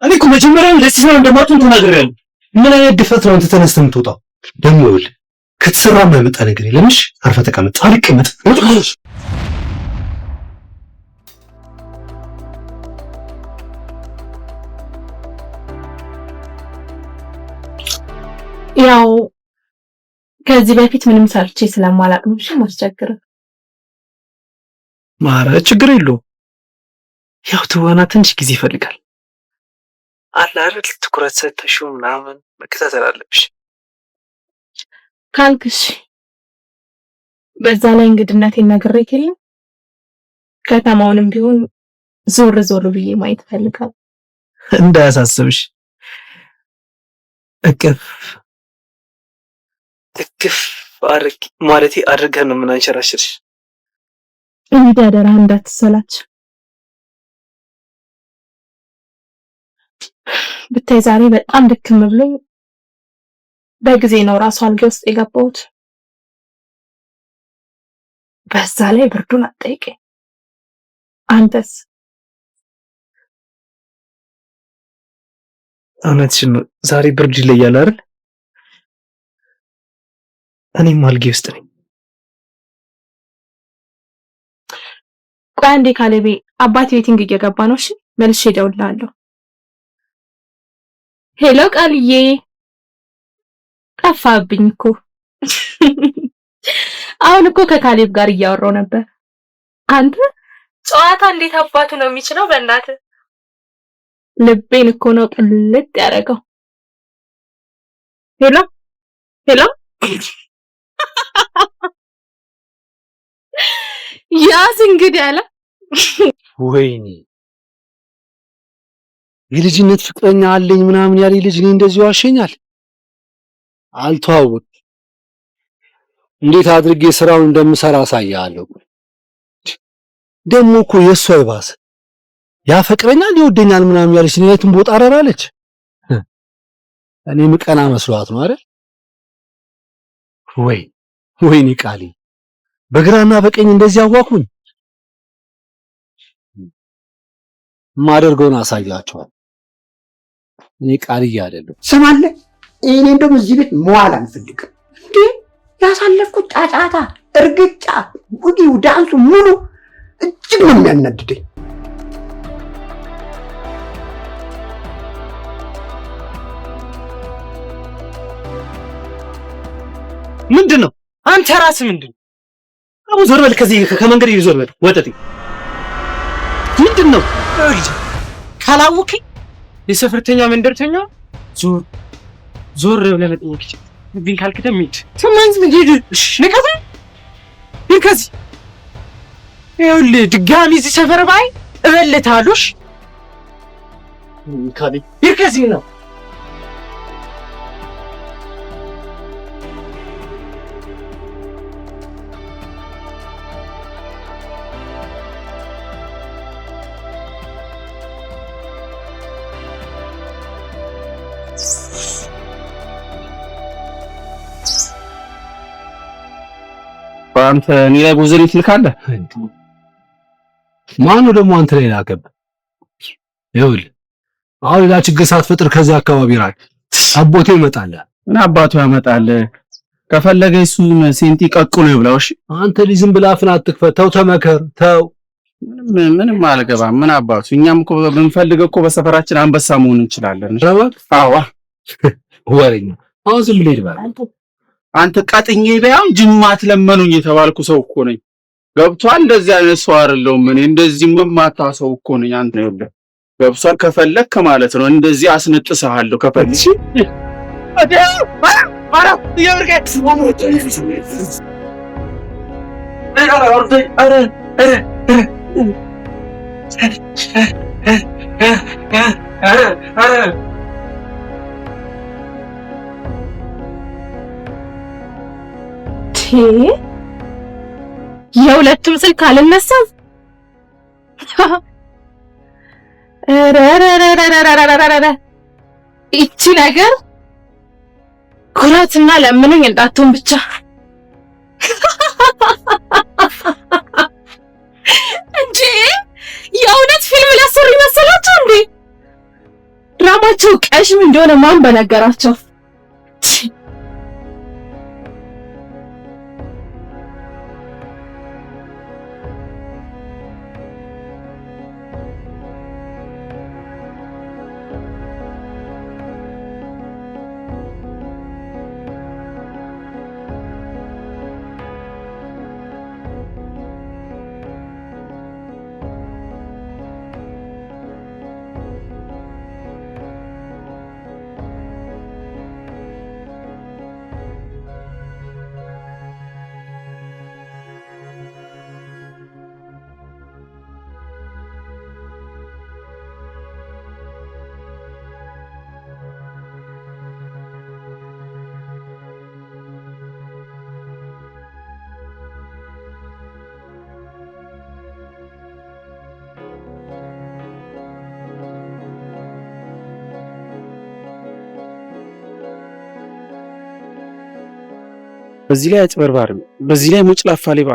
እኔ እኮ መጀመሪያ ለሲሳን እንደማትሆን ተናግሬያለሁ። ምን አይነት ድፍረት ነው አንተ ተነስተህ የምትወጣው? ደግሞ ይኸውልህ ከተሰራ የማይመጣ ነገር የለምሽ። አርፈህ ተቀመጥ። አልቀመጥ ያው ከዚህ በፊት ምንም ሰርቼ ስለማላቅ ነው። እሺ ማስቸግር ማረ ችግር የለውም። ያው ትወና ትንሽ ጊዜ ይፈልጋል። አለ አይደል ትኩረት ሰጥተሽው ምናምን መከታተል አለብሽ ካልክሽ። በዛ ላይ እንግድነቴን ነግሬክ የለም ከተማውንም ቢሆን ዞር ዞር ብዬ ማየት ፈልጋለሁ። እንዳያሳስብሽ። እቅፍ አድርግ ማለቴ አድርገን ነው የምናንሸራሽርሽ። እንግዲህ አደራ እንዳትሰላች። ብታይ ዛሬ በጣም ድክም ብሎኝ በጊዜ ነው ራሱ አልጋ ውስጥ የገባሁት። በዛ ላይ ብርዱን አትጠይቀኝ። አንተስ? እውነትሽን ነው። ዛሬ ብርድ ይለያል አይደል? እኔም አልጌ ውስጥ ነኝ። ቆይ አንዴ ካሌቤ፣ አባቴ ዌቲንግ እየገባ ነው። እሺ መልሼ እደውልልሃለሁ። ሄሎ ቃልዬ፣ ጠፋብኝ እኮ። አሁን እኮ ከካሌብ ጋር እያወራው ነበር። አንተ ጨዋታ እንዴት አባቱ ነው የሚችለው? በእናትህ ልቤን እኮ ነው ቅልጥ ያደረገው። ሄሎ ሄሎ፣ ያዝ እንግዲህ አለ። ወይኔ የልጅነት ፍቅረኛ አለኝ ምናምን ያለኝ ልጅ እኔ እንደዚህ ዋሸኛል። አልተዋወቅ እንዴት አድርጌ ስራውን እንደምሰራ አሳያለሁ። ደግሞ እኮ የእሷ ይባስ ያፈቅረኛል ይወደኛል ምናምን ያለች እኔቱን ቦታ አረራለች። እኔ ምቀና መስሏት ነው አይደል? ወይኔ ቃሊ በግራና በቀኝ እንደዚህ አዋኩኝ። ማደርገውን አሳያቸዋል። እኔ ቃልዬ አይደለም። ስማለ እኔ እንደውም እዚህ ቤት መዋል አንፈልግም። እንዴ ያሳለፍኩት ጫጫታ፣ እርግጫ፣ ጉዲው፣ ዳንሱ ሙሉ እጅግ ነው የሚያናድደኝ። ምንድነው አንተ ራስህ ምንድነው? አቡ ዞር በል ከዚህ ከመንገድ ይዞር በል ወጠጤ። ምንድነው ካላወቅኝ የሰፈርተኛ መንደርተኛ ዞር ብለህ መጠየቅ ይችላል። ቢን ካልከተም ሂድ ተማንዝ ምንድን እሺ ነካታ ይከዚ ይኸውልህ ድጋሚ እዚህ ሰፈር ባይ እበልታለሽ። ካዲ ይከዚ ነው አንተ እኔ ላይ ቦዘኔ ትልካለህ። ማነው ደግሞ አንተ ላይ ላከብ? ይኸውልህ አሁን ሌላ ችግር ሳትፈጥር ከዚህ አካባቢ ራቅ። አቦቴ ይመጣል። ምን አባቱ ያመጣል? ከፈለገ እሱን ሴንቲ ቀቅሎ ይብላው። እሺ አንተ ልጅ ዝም ብለህ አፍን አትክፈት። ተው ተመከር። ተው ምንም አልገባም። ምን አባቱ እኛም እኮ ብንፈልግ እኮ በሰፈራችን አንበሳ መሆን እንችላለን። አዋ ወሬኛ አሁን ዝም ብለህ ይባል። አንተ ቀጥኜ በያው ጅማት ለመኑኝ የተባልኩ ሰው እኮ ነኝ። ገብቷል? እንደዚህ አይነት ሰው አይደለሁም እኔ። እንደዚህ መማታ ሰው እኮ ነኝ። አንተ ይኸውልህ ገብቷል? ከፈለክ ማለት ነው እንደዚህ አስነጥስሃለሁ ከፈለክ። የሁለቱም ስልክ አልነሳም። ይቺ ነገር ኩራትና ለምኑኝ እንዳትሆን ብቻ። እንጂ የእውነት ፊልም ሊያሰሩ ይመስላችሁ እንዴ? ድራማቸው ቀሽም እንደሆነ ማን በነገራቸው? በዚህ ላይ አጭበርባሪ፣ በዚህ ላይ ሙጭላፋ ሌባ።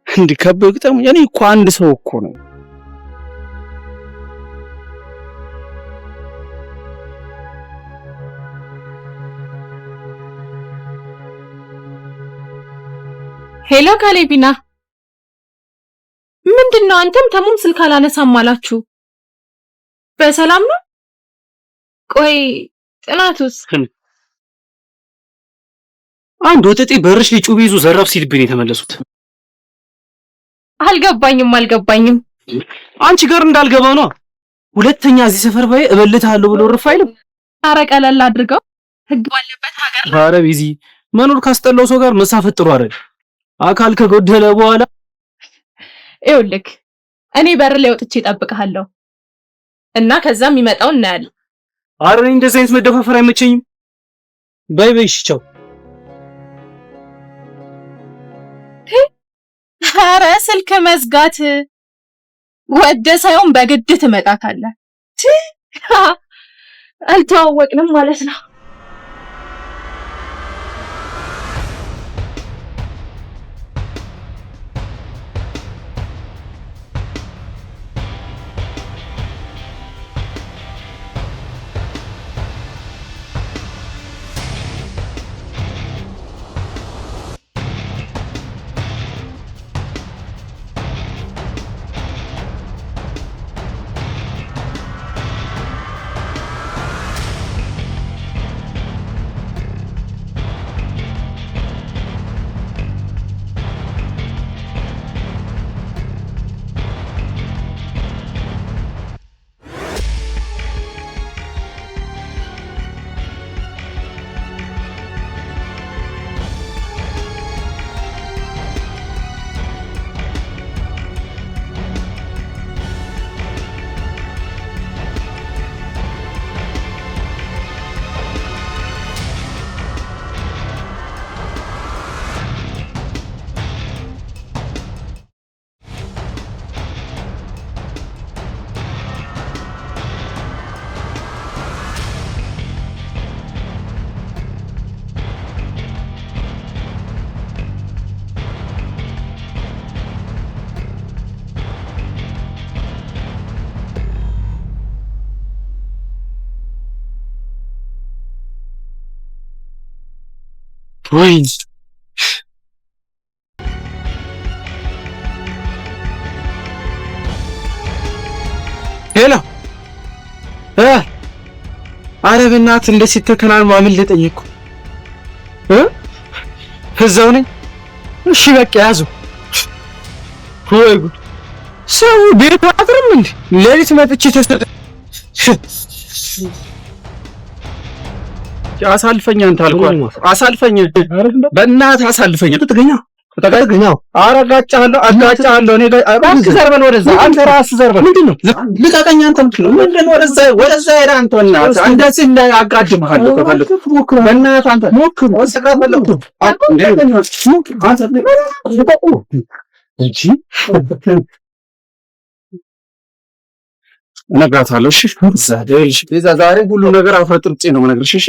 እንዲህ ከበግጠም እኔ እኮ አንድ ሰው እኮ ነው። ሄሎ ካሌቢና፣ ምንድነው? አንተም ተሙም ስልክ አላነሳም አላችሁ። በሰላም ነው? ቆይ ጥናቱስ? አንድ ወጠጤ በርሽ ላይ ጩቤ ይዞ ዘራፍ ሲልብኝ የተመለሱት። አልገባኝም። አንቺ ጋር እንዳልገባ ነው። ሁለተኛ እዚህ ሰፈር ባይ እበልታለሁ ብሎ ርፍ አይልም። ኧረ ቀለል አድርገው፣ ህግ ባለበት ሀገር። ኧረ ቢዚ መኖር ካስጠላው ሰው ጋር መሳፈጥ ጥሩ አይደል? አካል ከጎደለ በኋላ ይኸውልህ እኔ በር ላይ ወጥቼ እጠብቅሃለሁ እና ከዛም የሚመጣው እናያለን። ኧረ እኔ እንደዚህ አይነት መደፋፈር አይመቸኝም። በይ እሺ፣ ቻው። ኧረ ስልክ መዝጋት ወደ ሳይሆን በግድ ትመጣታለህ። አልተዋወቅንም ማለት ነው። ወይኔ ሄሎ ኧረ በእናትህ እንደ ሲተከናል ማምን ልጠይቅ እዛው ነኝ። እሺ በቃ ያዙ። ወይ ጉድ! ሰው ቤት አጥርም እንዴ? ሌሊት መጥቼ ተሰጠ። አሳልፈኝ አንተ አልኳት። አሳልፈኝ በእናትህ አሳልፈኝ። ተገኛው አጋጫለሁ። እኔ እባክህ ዘርበል ወደዛ። አንተ ራስህ ዘርበል። ምንድነው? ልቀቀኝ። አንተ ምንድነው? ወደዛ ሄደህ አንተ በእናትህ እንደዚህ እንዳያጋድምሃለሁ። ከፈለክ በእናትህ አንተ ሞክር። ወስቀፈለክ እንጂ እነግራታለሁ። እሺ ዛሬ ሁሉ ነገር አፍረጥርጬ ነው የምነግርሽ። እሺ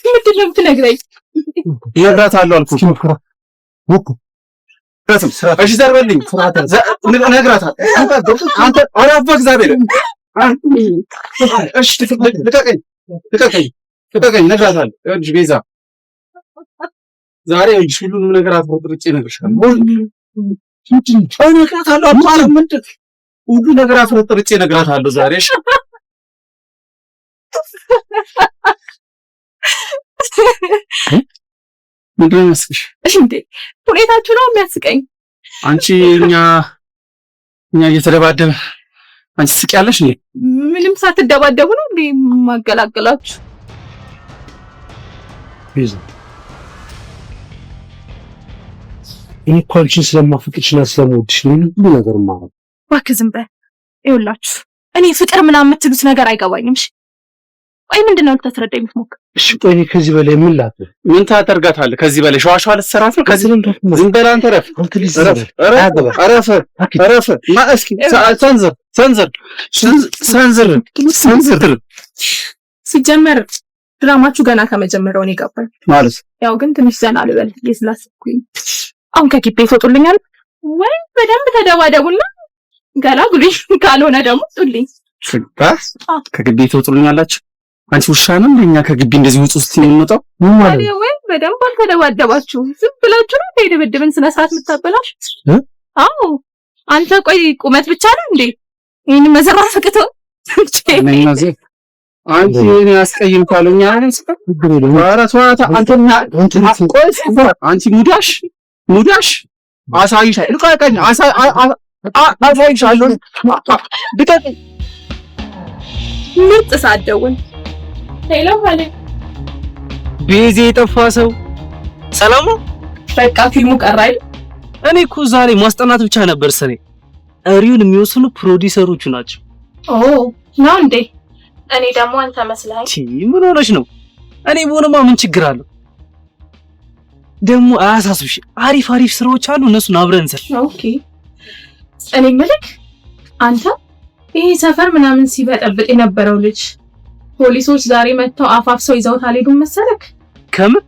ምንድነው የምትነግረኝ? እነግራታለሁ አልኩህ። እሺ ዘርበልኝ። እነግራታለሁ። አንተ ኧረ በእግዚአብሔር እሺ ልቀቀኝ። እነግራታለሁ። ይኸውልሽ ቤዛ ዛሬ ሁሉንም ነገር አፍረጥርጬ እነግርሻለሁ። እነግራታለሁ። አባለም ምንድን ሁሉ ነገር አፍረጥርጬ እነግራታለሁ ዛሬ። እሺ ምንድን ነው የሚያስቅሽ? እንዴ ሁኔታችሁ ነው የሚያስቀኝ። አንቺ እኛ እየተደባደበ አንቺ ትስቂያለሽ እንዴ? ምንም ሳትደባደቡ ነው እንዴ ማገላገላችሁ? ቤዛ እኔ እኮ አንቺን ስለማፈቅርሽና ስለምወድሽ ነው ሁሉ ነገር ማለት። እባክህ ዝም በል። ይኸውላችሁ እኔ ፍቅር ምናምን የምትሉት ነገር አይገባኝም። እሺ ቆይ ምንድነው ልታስረዳኝ የምትሞክር? እሺ ቆይ እኔ ከዚህ በላይ ምን ላድርግ? ምን ታደርጋታለህ? ከዚህ በላይ ሸዋሸዋ ልትሰራት ነው? ከዚህ ዝም በል አንተ። ረፍ ማ እስኪ ሰንዝር ሲጀመር ድራማችሁ ገና ከመጀመሪያው ነው የገባኝ ማለት ያው ግን ትንሽ ዘና ልበል ስላሰብኩኝ አሁን ከግቢ ይወጡልኛል ወይ በደንብ ተደባደቡና ገላግሉኝ ካልሆነ ደግሞ ጥሉኝ ከግቢ ትወጡልኛላችሁ አንቺ ውሻ ነው እንደኛ ከግቢ እንደዚህ ውጭ ውስጥ የምንወጣው ምን ማለት ነው ወይ በደንብ አልተደባደባችሁ ዝም ብላችሁ ነው የደበደብን ስነ ስርዓት የምታበላሽ አዎ አንተ ቆይ ቁመት ብቻ ነው እንዴ ይሄን መዘራፍ ፍቅቶ እነዚህ አንቺ እኔ አስቀይም ካሉኛ አንቺ ሙዳሽ አሳይሻለሁ ልቀቀኝ አሳይሻለሁ ልቀቀኝ ምርጥ ሳደውን ሄሎ ሀለ ቤዜ የጠፋ ሰው ሰላም በቃ ፊልሙ ቀረ አይደል እኔ እኮ ዛሬ ማስጠናት ብቻ ነበር ስሬ አሪውን የሚወስኑ ፕሮዲዩሰሮቹ ናቸው ነው እንዴ እኔ ደግሞ አንተ መስለኝ ምን ሆነሽ ነው እኔ ቦነማ ምን ችግር አለው ደግሞ አያሳስብሽ አሪፍ ስራዎች አሉ እነሱን አብረን እንሰራ ኦኬ እኔ መልክ አንተ ይሄ ሰፈር ምናምን ሲበጠብጥ የነበረው ልጅ ፖሊሶች ዛሬ መጥተው አፋፍሰው ይዘውት አልሄዱም መሰለክ ከምን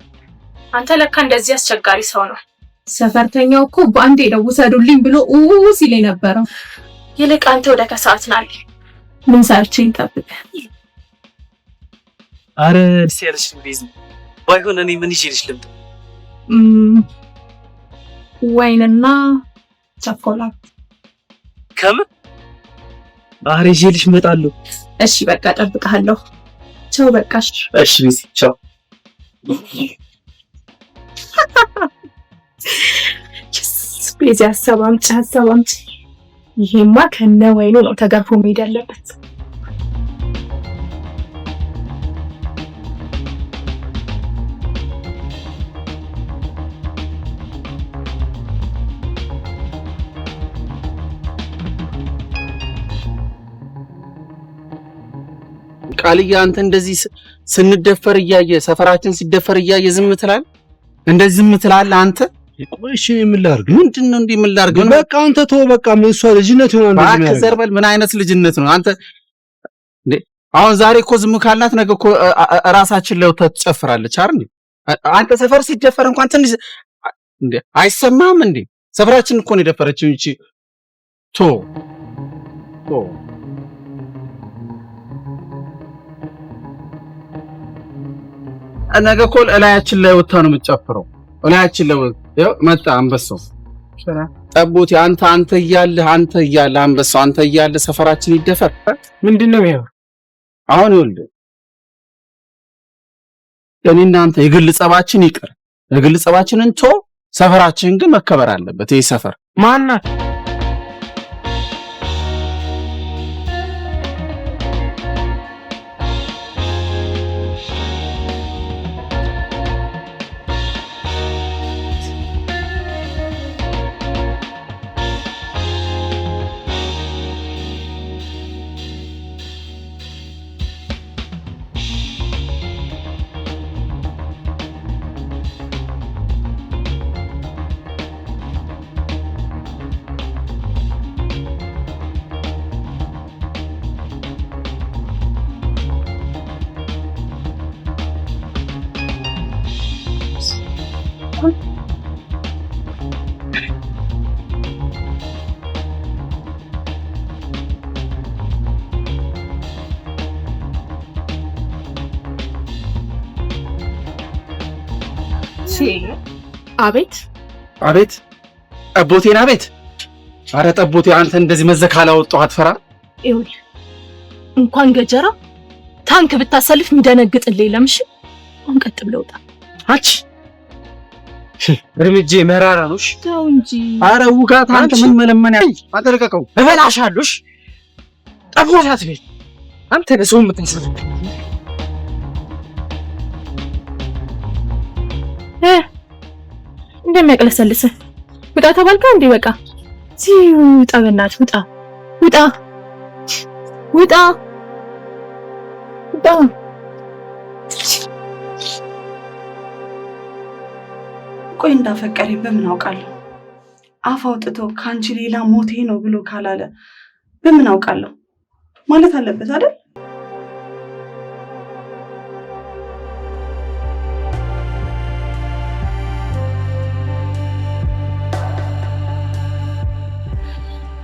አንተ ለካ እንደዚህ አስቸጋሪ ሰው ነው ሰፈርተኛው እኮ ባንዴ ነው ውሰዱልኝ ብሎ ሲል የነበረው ይልቅ አንተ ወደ ከሰዓት ናል ምን ሰርቼን ጠብቅ አረ ሲያልሽ ቢዝ ባይሆን እኔ ምን ይችልሽ ልምጣ ወይንና ቸኮላት ከምን አረ ይችልሽ እመጣለሁ እሺ በቃ ጠብቀሃለሁ ቻው በቃሽ እሺ ቢዝ ቻው ቤዛ ሐሳባምጪ ይሄማ ከነ ወይኑ ነው ተገርፎ መሄድ ያለበት ቃልያ አንተ እንደዚህ ስንደፈር እያየ ሰፈራችን ሲደፈር እያየ ዝም ትላለህ እንደዚህ ዝም ትላለህ አንተ ቆይሽ ምን ላድርግ ምንድነው እንዴ ምን ላድርግ በቃ አንተ ተው በቃ ምን እሷ ልጅነት ይሆናል እንደዚህ ማለት ዘርበል ምን አይነት ልጅነት ነው አንተ እንዴ አሁን ዛሬ እኮ ዝም ካልናት ነገ እኮ ራሳችን ላይ ተጨፍራለች አይደል አንተ ሰፈር ሲደፈር እንኳን ትንሽ እንዴ አይሰማም እንዴ ሰፈራችን እኮ ነው የደፈረችው እንጂ ቶ ነገ እኮ እላያችን ላይ ወጣ ነው የምትጨፍረው እላያችን ላይ ያው መጣ አንበሳው ጠቦት አንተ እያለህ አንበሳው አንተ እያለህ ሰፈራችን ይደፈር ምንድነው ይሄው አሁን ይኸውልህ እኔና አንተ የግል ጸባችን ይቅር የግል ጸባችንን ቶ ሰፈራችን ግን መከበር አለበት ይሄ ሰፈር ማናት አቤት ጠቦቴን አቤት አረ ጠቦቴ አንተ እንደዚህ መዘካላ ወጣው አትፈራ ይሁን እንኳን ገጀራ ታንክ ብታሰልፍ የሚደነግጥልኝ ለምሽ እንቀጥ ብለውጣ አቺ እርምጄ መራራ ነውሽ ተው እንጂ አረ ውጋት አንተ ምን መለመን አጠለቀቀው እበላሻለሽ ጠቦታት ቤት አንተ ለሰው የምትንሰል እንደሚያቀለሰልስ ውጣ ተባልካ እንዴ በቃ ሲውጣ በእናት ውጣ ቆይ እንዳፈቀረኝ በምን አውቃለሁ አፍ አውጥቶ ካንቺ ሌላ ሞቴ ነው ብሎ ካላለ በምን አውቃለሁ ማለት አለበት አይደል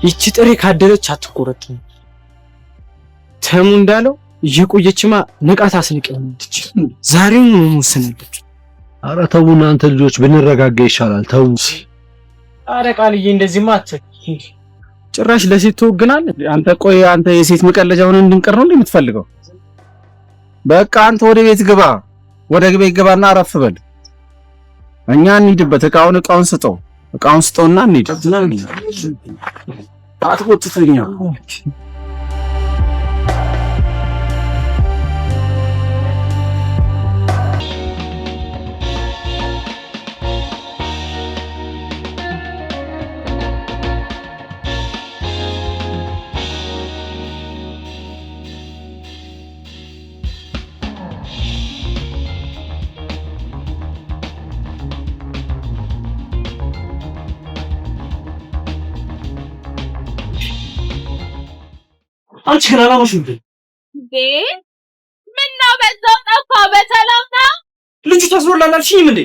ይቺ ጥሬ ካደረች አትቆረጥም። ተሙ እንዳለው እየቆየችማ ንቃት አስንቀኛለች። ዛሬውን ነው የምወስንበት። ኧረ ተው እናንተ ልጆች ብንረጋጋ ይሻላል። ተው። ኧረ ቃልዬ እንደዚህማ አትበል። ጭራሽ ለሴት ትወግናለህ አንተ። ቆይ አንተ የሴት መቀለጃ ሆነ እንድንቀር ነው የምትፈልገው? በቃ አንተ ወደ ቤት ግባ። ወደ ቤት ግባና አረፍ በል። እኛ እንሂድበት። እቃውን ስጠውና እንሂድ። አትቆጥተኛ። አንቺ ግን አላማሽም እንዴ? ምን ነው በዛው ጠፋ። በሰላም ነው? ልጁ ታስሮላል አልሽኝም እንዴ?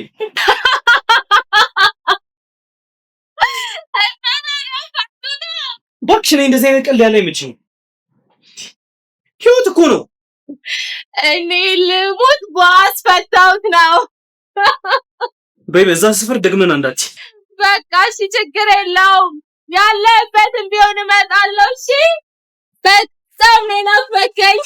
እባክሽ ነኝ እንደዚህ አይነት ቀልድ ያለ አይመችኝም። ህይወት እኮ ነው። እኔ ልሙት ባስፈታውት ነው። በይ በዛ ሰፈር ደግመን አንዳች። በቃ እሺ ችግር የለውም። ያለበትም ቢሆን እመጣለሁ። እሺ በጣም ነው ናፈቀኝ።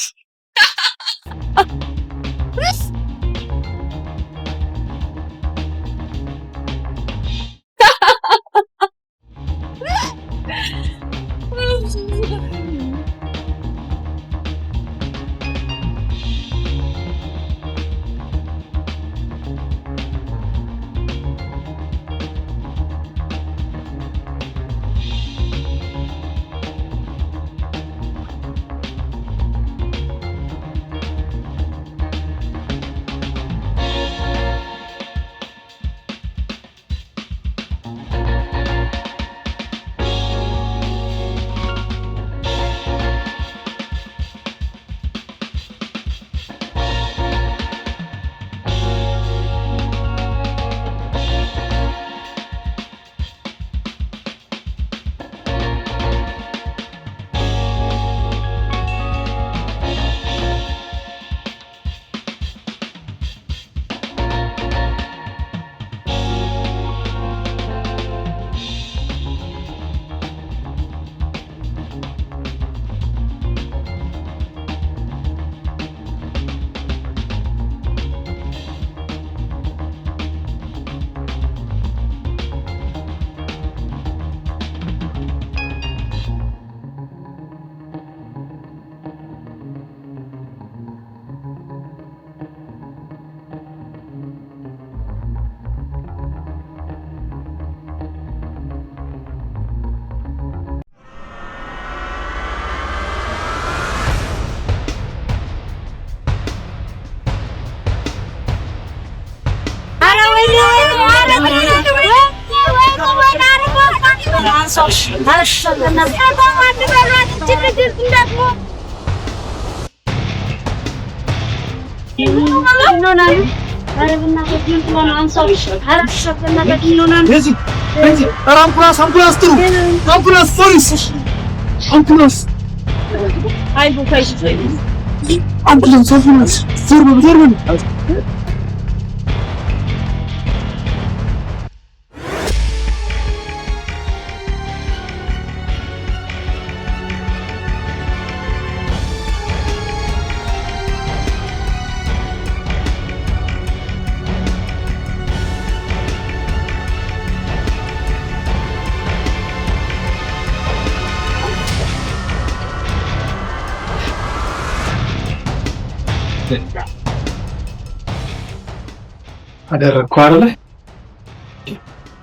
አደረግኩ አይደል?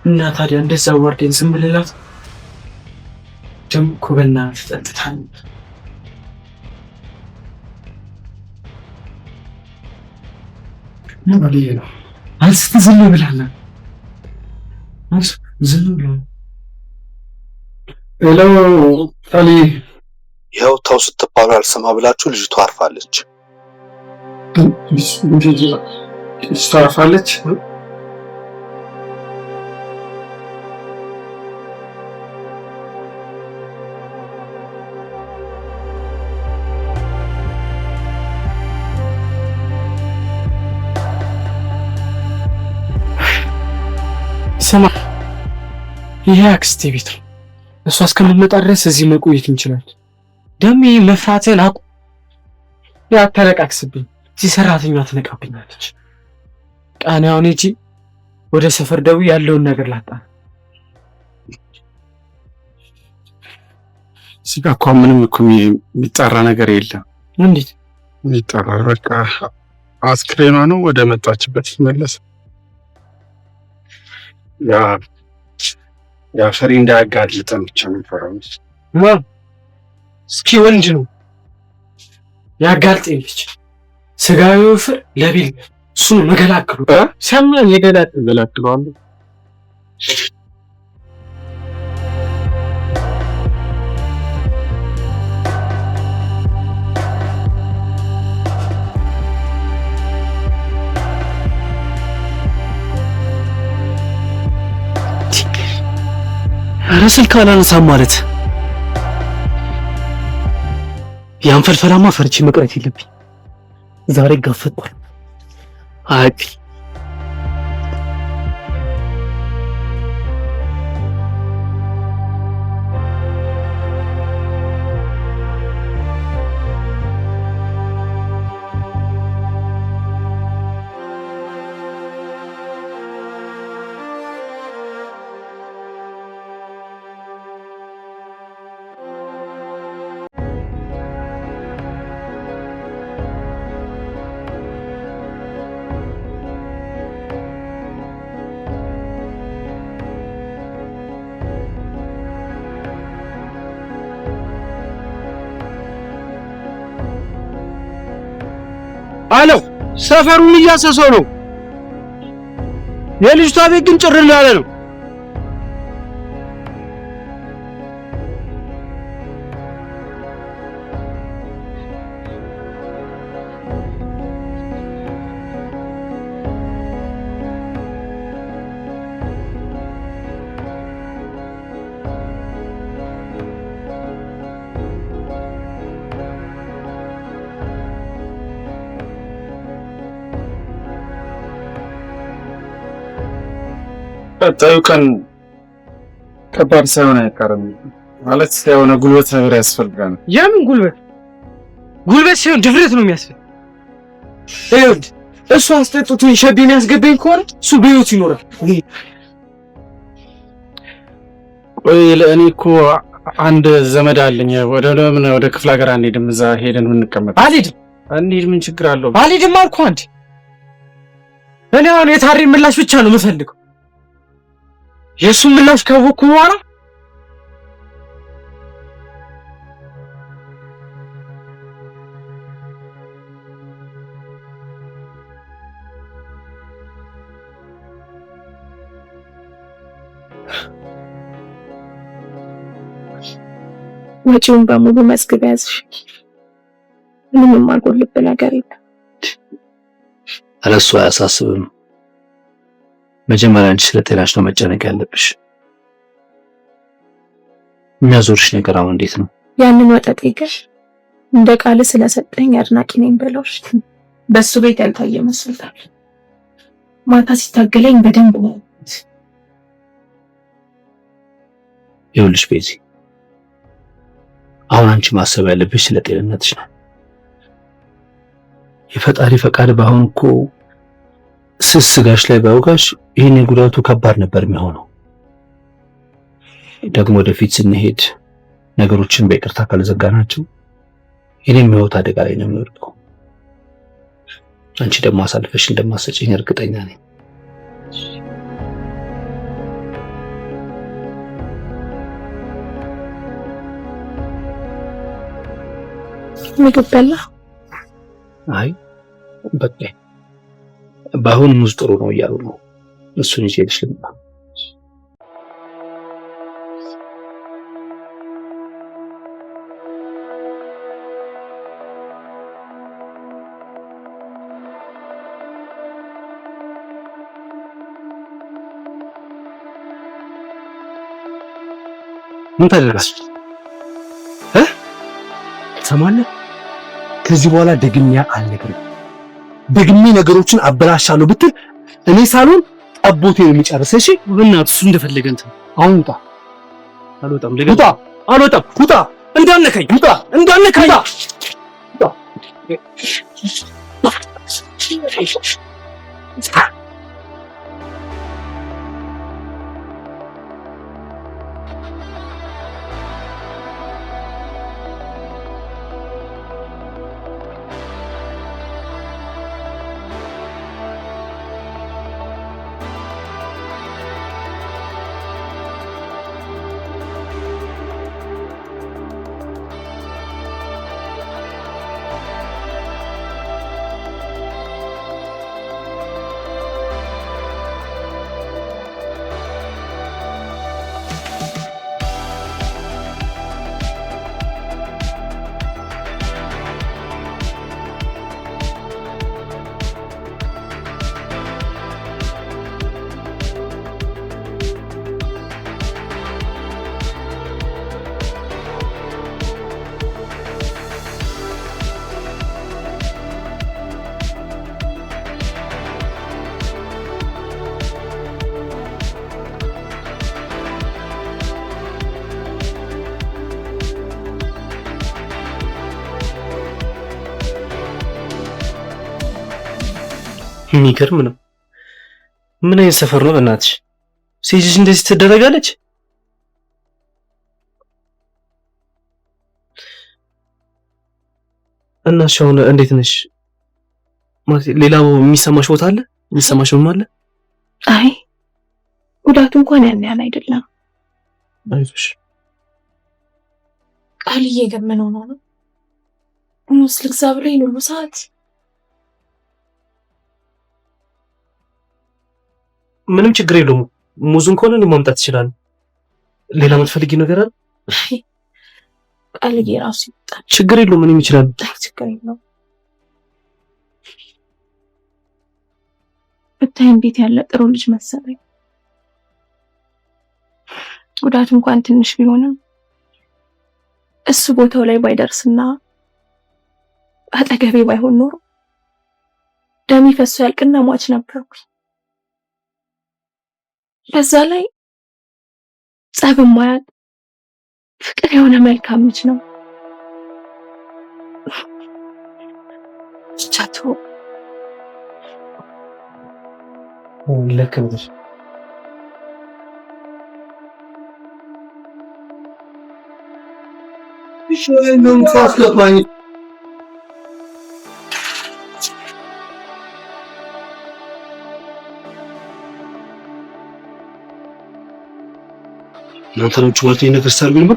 እና ታዲያ እንደዛ ወርደን ዝም ብለላት ደም እኮ በእናትህ ጠጥታኝ ምን ማለት ነው? አንስተ ዝም ብላና ዝም ብላ ሄሎ ታሊ ይኸው ተው ስትባሉ አልሰማ ብላችሁ ልጅቷ አርፋለች። ታርፋለች። ስማ፣ ይሄ አክስቴ ቤት ነው። እሷ እስከምትመጣ ድረስ እዚህ መቆየት እንችላለን። ደሜ መፍራትን አቁ። ያ ተለቃቅስብኝ። እዚህ ሰራተኛ ትነቃብኛለች። ቃናውን እጂ ወደ ሰፈር ደውዬ ያለውን ነገር ላጣ። እዚህ ጋር እኮ ምንም እኮ የሚጣራ ነገር የለም። እንዴት የሚጣራ? በቃ አስክሬኗ ነው ወደ መጣችበት ይመለስ። ያ ፈሪ እንዳያጋልጠን ብቻ ነው ፈራው። እስኪ ወንድ ነው ያጋልጠኝ ብቻ። ስጋዊ ወፍር ለቢል እሱን መገላግሉ ሰማን ገላግለዋል። ኧረ ስልክ አላነሳም ማለት ያን ፈልፈላማ ፈርቼ መቅረት የለብኝ። ዛሬ ጋፈጥኩ። አይ አለው ሰፈሩን እያሰሰው ነው። የልጅቷ ቤት ግን ጭር ያለ ነው። ቀጣዩ ቀን ከባድ ሳይሆን አይቀርም። ማለት የሆነ ጉልበት ነገር ያስፈልጋል። የምን ጉልበት? ጉልበት ሲሆን ድፍረት ነው የሚያስፈልግ። ይኸውልህ እሱ አስጠጥቶኝ ሸቤን ያስገባኝ ከሆነ እሱ በሕይወት ይኖራል። ቆይ ለእኔ እኮ አንድ ዘመድ አለኝ። ወደ ክፍለ ሀገር አንሄድም? እዛ ሄደን እንቀመጥ። አልሄድም። እንሂድ፣ ምን ችግር አለው? አልሄድም አልኩህ አንዴ። እኔ አሁን የታሪን ምላሽ ብቻ ነው የምፈልገው። የእሱን ምላሽ ካወቅኩ በኋላ ወጪውን በሙሉ መዝግብ ያዝሽ። ምንም የማልጎልብህ ነገር የለም። አለሱ አያሳስብም። መጀመሪያ አንቺ ስለ ጤናሽ ነው መጨነቅ ያለብሽ። የሚያዞርሽ ነገር አሁን እንዴት ነው? ያንን ወጠጤ ግን እንደ ቃል ስለሰጠኝ አድናቂ ነኝ ብለውሽ በሱ ቤት ያልታየ መስሎታል። ማታ ሲታገለኝ በደንብ ነው። ይኸውልሽ ቤዚ፣ አሁን አንቺ ማሰብ ያለብሽ ስለ ጤንነትሽ ነው። የፈጣሪ ፈቃድ ባይሆን እኮ ስጋሽ ላይ ባውጋሽ ይሄን ጉዳቱ ከባድ ነበር የሚሆነው። ደግሞ ወደፊት ስንሄድ ነገሮችን በይቅርታ ካልዘጋናቸው የኔም ሕይወት አደጋ ላይ ነው የሚወድቀው። አንቺ ደግሞ አሳልፈሽ እንደማሰጪኝ እርግጠኛ ነኝ። ምግብ በላ? አይ በቃ ባሁን ሙዝ ጥሩ ነው እያሉ ነው። እሱን ይዤልሽ ልምጣ። ምን ታደርጋለህ? ትሰማለህ? ከዚህ በኋላ ደግሜ አልነግርም። ደግሜ ነገሮችን አበላሻለሁ ብትል እኔ ሳልሆን ጠቦቴን የሚጨርስ። እሺ በእናትህ እሱ እንደፈለገ እንትን አሁን ውጣ። አልወጣም። ውጣ። አልወጣም። ውጣ። እንዳነካኝ ውጣ። እንዳነካኝ የሚገርም ነው። ምን አይነት ሰፈር ነው በእናትሽ? ሴት ልጅ እንደዚህ ትደረጋለች? እና እሺ አሁን እንዴት ነሽ? ማለት ሌላው የሚሰማሽ ቦታ አለ? የሚሰማሽ ምን አለ? አይ ጉዳቱ እንኳን ያን ያህል አይደለም። አይዞሽ። ቃልዬ ግን ምን ሆኖ ነው? ሙዝ ልግዛ ብሎኝ ሁሉ ሰዓት ምንም ችግር የለውም። ሙዙን ከሆነ እኔ ማምጣት ይችላል። ሌላ የምትፈልጊው ነገር አለ? ቃልዬ ራሱ ይጣል። ችግር የለውም። እኔም ይችላል። ችግር የለውም። ብታይ እንዴት ያለ ጥሩ ልጅ መሰለኝ። ጉዳቱ እንኳን ትንሽ ቢሆንም እሱ ቦታው ላይ ባይደርስና አጠገቤ ባይሆን ኖሮ ደሜ ፈሶ ያልቅና ሟች ነበርኩ። በዛ ላይ ጸብ ማያት ፍቅር የሆነ መልካም ልጅ ነው። ቻቱ ለከብሽ ነው ታስገባኝ። እናንተ ናችሁ ማለት ነገር ሳርግ ነበር።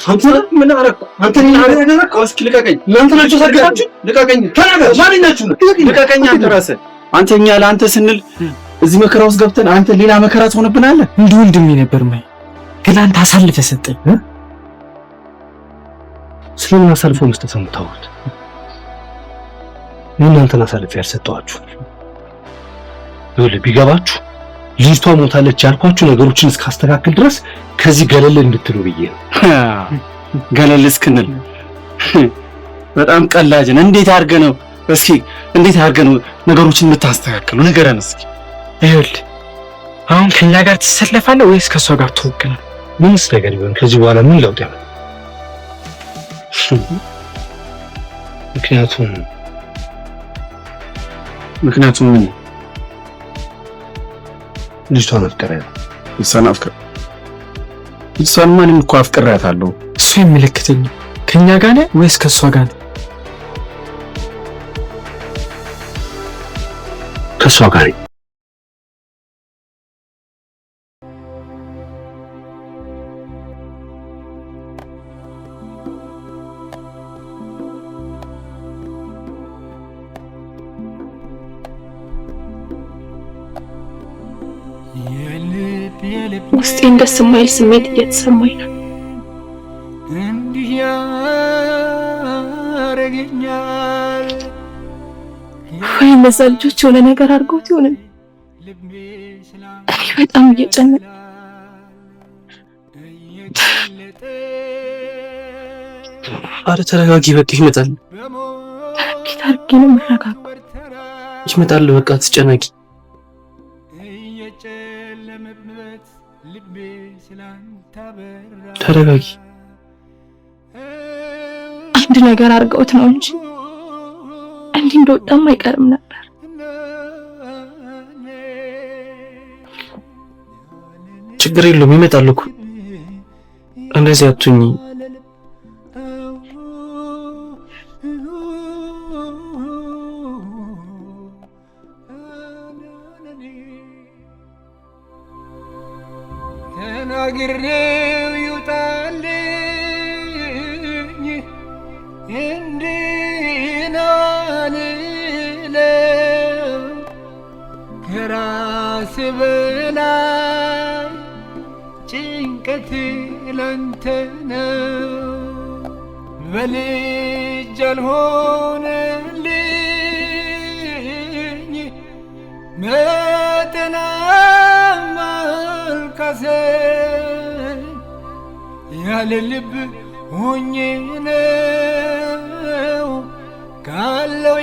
አንተ ምን አረኩ? አንተ ምን አረኩ? እስኪ ልቀቀኝ። እናንተ ናችሁ ሰርጋችሁ? ልቀቀኝ። ተናገር። ማን ናችሁ? ልቀቀኝ። አንተ ራስህ አንተ እኛ ለአንተ ስንል እዚህ መከራ ውስጥ ገብተን አንተ ሌላ መከራ ትሆንብናለህ። እንደ ወንድሜ ነበር ማይ ግን አንተ አሳልፈህ ሰጠኝ። ስለምን አሳልፎ መስጠት ነው የምታወሩት? እናንተን አሳልፌ ያልሰጠኋችሁ ቢገባችሁ ልጅቷ ሞታለች ያልኳችሁ ነገሮችን እስካስተካክል ድረስ ከዚህ ገለል እንድትሉ ብዬ ነው። ገለል እስክንል በጣም ቀላጅ ነህ። እንዴት አድርገህ ነው እስኪ እንዴት አድርገህ ነው ነገሮችን የምታስተካክሉ? ንገረን እስኪ። ይኸውልህ አሁን ከኛ ጋር ትሰለፋለህ ወይስ ከሷ ጋር ትወግናለህ? ምንስ ነገር ይሆን ከዚህ በኋላ ምን ለውጥ ያመጣል? ምክንያቱም ምን ልጅቷን አፍቅሬያለሁ። እሷን ማንም እኮ አፍቅሬያታለሁ። እሱ የሚመለከተኝ ከኛ ጋር ነህ ወይስ ከሷ ጋር ነህ? ከሷ ጋር ነኝ። ውስጤን ደስ የማይል ስሜት እየተሰማኝ ነው። እንዲህ ያረገኛል ወይ እነዛ ልጆች የሆነ ነገር አድርገውት ይሆን? እኔ በጣም እየጨነቀኝ። አረ ተረጋጊ፣ በቃ ይመጣል። እንዴት አድርጌ ነው የምረጋጋው? ይመጣል፣ በቃ አትጨነቂ። ተረጋጊ። አንድ ነገር አድርገውት ነው እንጂ እንዲህ እንደወጣም አይቀርም ነበር። ችግር የለውም ይመጣል እኮ። እንደዚህ አትሁኚ። ተናግሬው ይውጣልኝ እንድናንለው ከራስ በላይ ጭንቀት ላንተ ነው። በልጅ አልሆነልኝ መጠናም አልካሰኝ ያለ ልብ ሆኜ ነው ካለው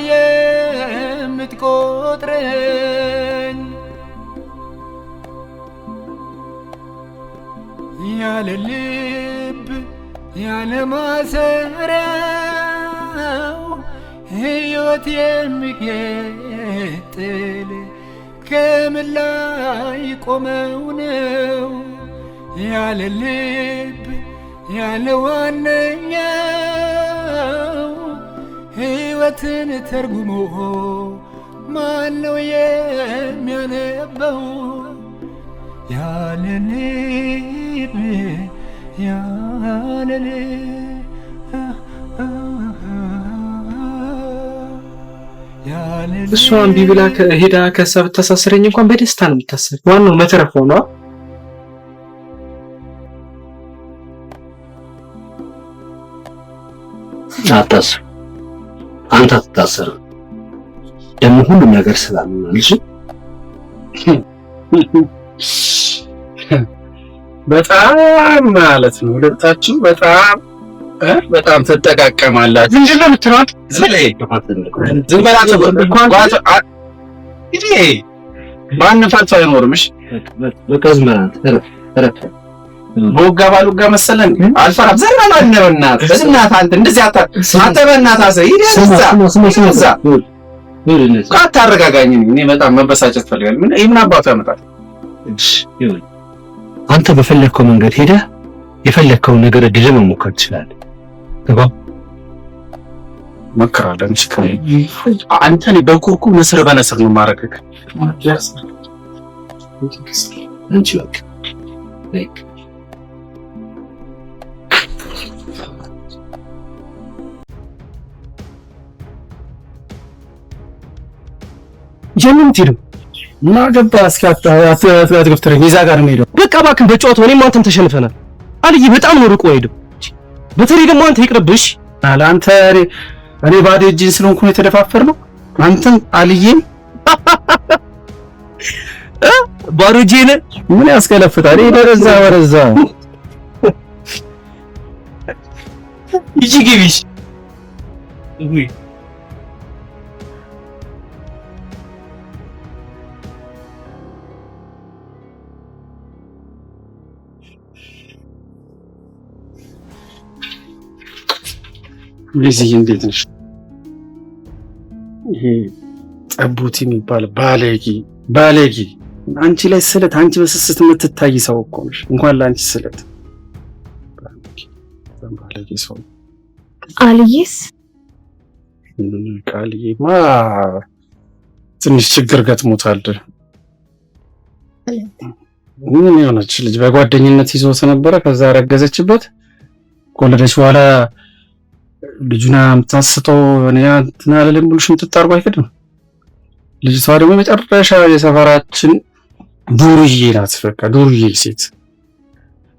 የምትቆጥረኝ ያለ ልብ ያለ ማሰሪያው ሕይወት የሚቀጥል ከምን ላይ ቆመው ነው ያለ ልብ ያለ ዋነኛው ሕይወትን ተርጉሞ ማነው የሚያነበው ያለ ልብ ያለ ልብ እሷ እምቢ ብላ ሄዳ ከእሷ ብታሳስረኝ እንኳን በደስታ ነው የምታስር። ዋናው መተረፍ ሆኗ። አታስብ፣ አንተ አትታሰርም። ደግሞ ሁሉም ነገር ስላልሆነልሽ በጣም ማለት ነው ሁለታችሁ በጣም ትጠቃቀማላችሁ። ምንድን ነው የምትለው? ዝም በላችሁ እንዴ! ማን ፈርቶ አይኖርም። እሺ በቃ ዝም በላት። ቦጋ ባሉጋ መሰለን አልፈራም። ዘራና ነው እናት በእናትህ አንተ እንደዚህ አንተ በእናትህ አሰ ይደዛ አታረጋጋኝ። እኔ በጣም መበሳጨት ፈልጋለሁ። ምን አባቱ ያመጣል? አንተ በፈለግከው መንገድ ሄደህ የፈለግከውን ነገር እድል መሞከር ትችላለህ። ገባ መከራለን አንተ እኔ በኩርኩ ነስር በነስር ነው ማረከክ እንጂ በቃ ጀምን ትይሩ ማገባ አትገፍተረኝ። ይዛ ጋር ነው ሄደው። በቃ እባክህ በጨዋታው እኔም አንተም ተሸንፈናል። አልይ በጣም ነው ርቆ ሄደው። በተለይ ደግሞ አንተ ይቅርብሽ። አንተ እኔ ባዶ እጅን ስለሆንኩ ነው የተደፋፈርነው። አንተም አልዬም ባዶ እጄን ምን ያስከለፍታል? ወደዛ ይጂ ግቢሽ ልጅዬ እንዴት ነሽ? ይሄ ጠቡት የሚባል ባለጌ አንቺ ላይ ስለት አንቺ በስስት የምትታይ ሰው እኮ ነሽ። እንኳን ለአንቺ ስለት ባለጌ ሰው አልይስ ቃልዬማ ትንሽ ችግር ገጥሞታል። ምን የሆነች ልጅ በጓደኝነት ይዞት ነበረ። ከዛ ረገዘችበት። ከወለደች በኋላ ልጁና የምታስተው እኔ እንትን አለልም ብሉሽም ትጣርጉ አይፈድም። ልጅቷ ደግሞ መጨረሻ የሰፈራችን ዱርዬ ናት። በቃ ዱርዬ ሴት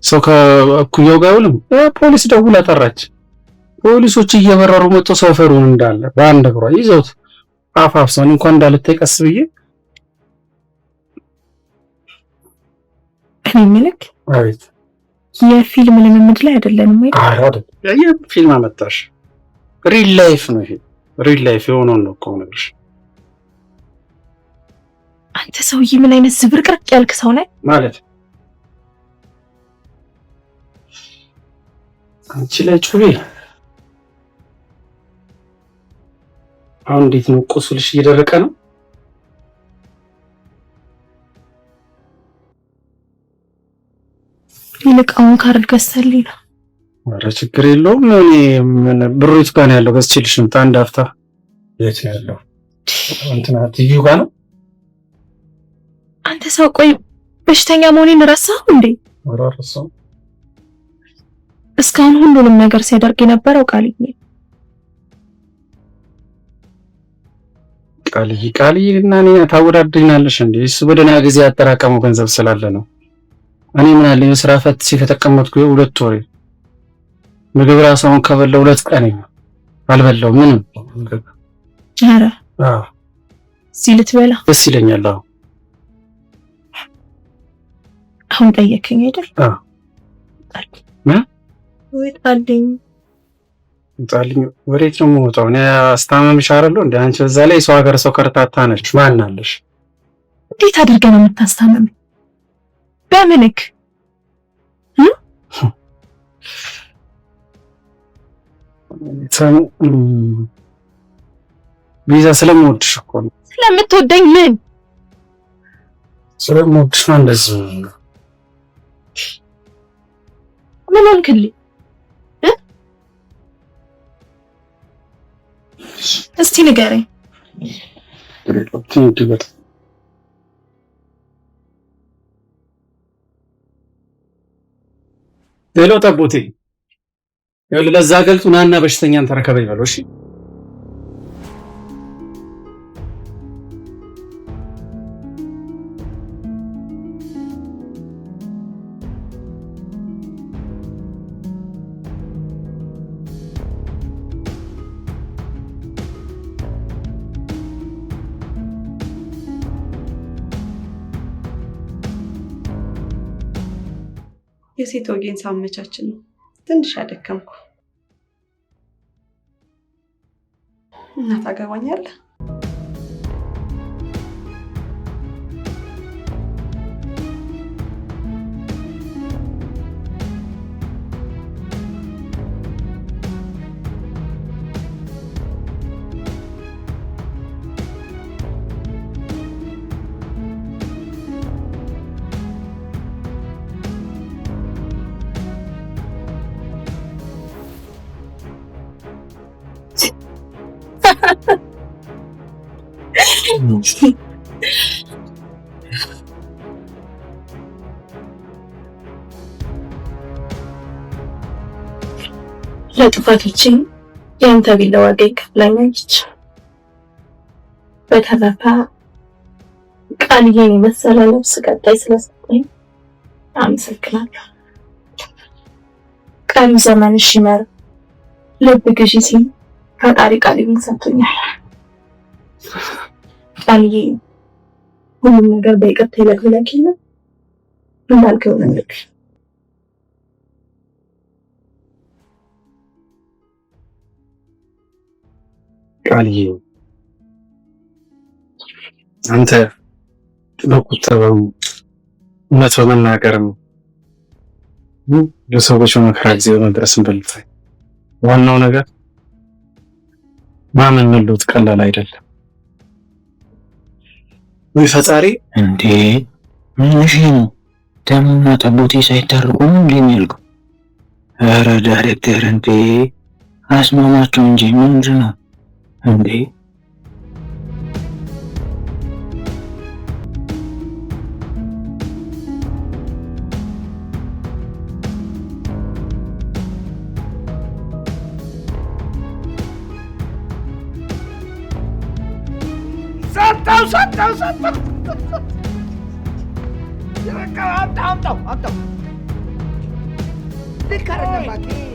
ሰው ከእኩያው ጋር አይውልም። ፖሊስ ደውላ ጠራች። ፖሊሶች እየበረሩ መጥተው ሰፈሩን እንዳለ በአንድ እግሯ ይዘውት አፋፍሰው እንኳን እንዳልታይ ቀስ ብዬ እኔ ምልክ አቤት የፊልም ልምምድ ላይ አይደለንም አይደል? ፊልም አመጣሽ። ሪል ላይፍ ነው ይሄ። ሪል ላይፍ የሆነውን ነው እኮ ነግርሽ። አንተ ሰውዬ ምን አይነት ዝብርቅርቅ ያልክ ሰው ነህ? ማለት አንቺ ላይ ጩቤ። አሁን እንዴት ነው? ቁስልሽ እየደረቀ ነው? ይልቅ አሁን ካርድ ገዝተልኝ ነው። ኧረ ችግር የለውም። እኔ ብሩ የቱ ጋር ነው ያለው? ገዝቼልሽ ነው። አንድ አፍታ። የት ነው ያለው? እንትና ቲቪ ጋር ነው። አንተ ሰው ቆይ በሽተኛ መሆኔን ረሳሁ እንዴ? ኧረ ረሳሁ። እስካሁን ሁሉንም ነገር ሲያደርግ የነበረው ቃልዬ እና እኔ ታወዳድሪናለሽ እንዴ? እሱ በደህና ጊዜ ያጠራቀመው ገንዘብ ስላለ ነው። እኔ ምን አለኝ ስራ ፈት ሲተጠቀመጥኩ 2 ወሬ ምግብ ራሱ አሁን ከበላው 2 ቀን አልበላው ምንም። ኧረ እዚህ ልትበላ ደስ ይለኛል። አሁን ጠየከኝ አይደል? ጣልኝ። ወዴት ነው የምወጣው? እኔ አስታመምሽ አይደለሁ እንዴ? አንቺ በዛ ላይ ሰው ሀገር ሰው ከርታታ ነች። ማን አለሽ? እንዴት አድርገህ ነው የምታስታመም? በምንክ ቪዛ ስለምወድሽ እኮ ነው። ስለምትወደኝ ምን? ስለምወድሽ ነው እንደዚህ። ምን ሆንክልኝ? እስቲ ንገረኝ። ሌላው ጠቦቴ ለዛ ገልጡ ናና በሽተኛን ተረከበኝ በለው። እሺ የሴት ወጌን ሳመቻችን ነው ትንሽ ያደከምኩ። እና ታገባኛለህ? ለጥፋቶቼ ያንተ ቢላ ዋጋ ይከፍላኛለች። በተረፈ ቃልዬን የመሰለ ነፍስ ቀጣይ ስለሰጠኝ አመሰግናለሁ። ቀሪ ዘመንሽ ይመር። ልብ ግዢ ሲል ፈጣሪ ቃልዬን ሰጥቶኛል። ቃልዬ ሁሉም ነገር በይቅርታ ይለቅልኝ እንዳልከው ነገር ቃልዬ አንተ በቁጠባው እውነት በመናገርም ለሰዎች በመከራ ጊዜ በመድረስም በልታይ ዋናው ነገር ማመን መለወጥ ቀላል አይደለም። ወይ ፈጣሪ እንዴ ምንሽ ነው ደምና ጠቦቴ ሳይታርቁ ምን እንደሚያልቁ? ኧረ ዳይሬክተር እንዴ አስማማቸው እንጂ ምንድን ነው እንዴ? ሰጠው ልክ አይደለም።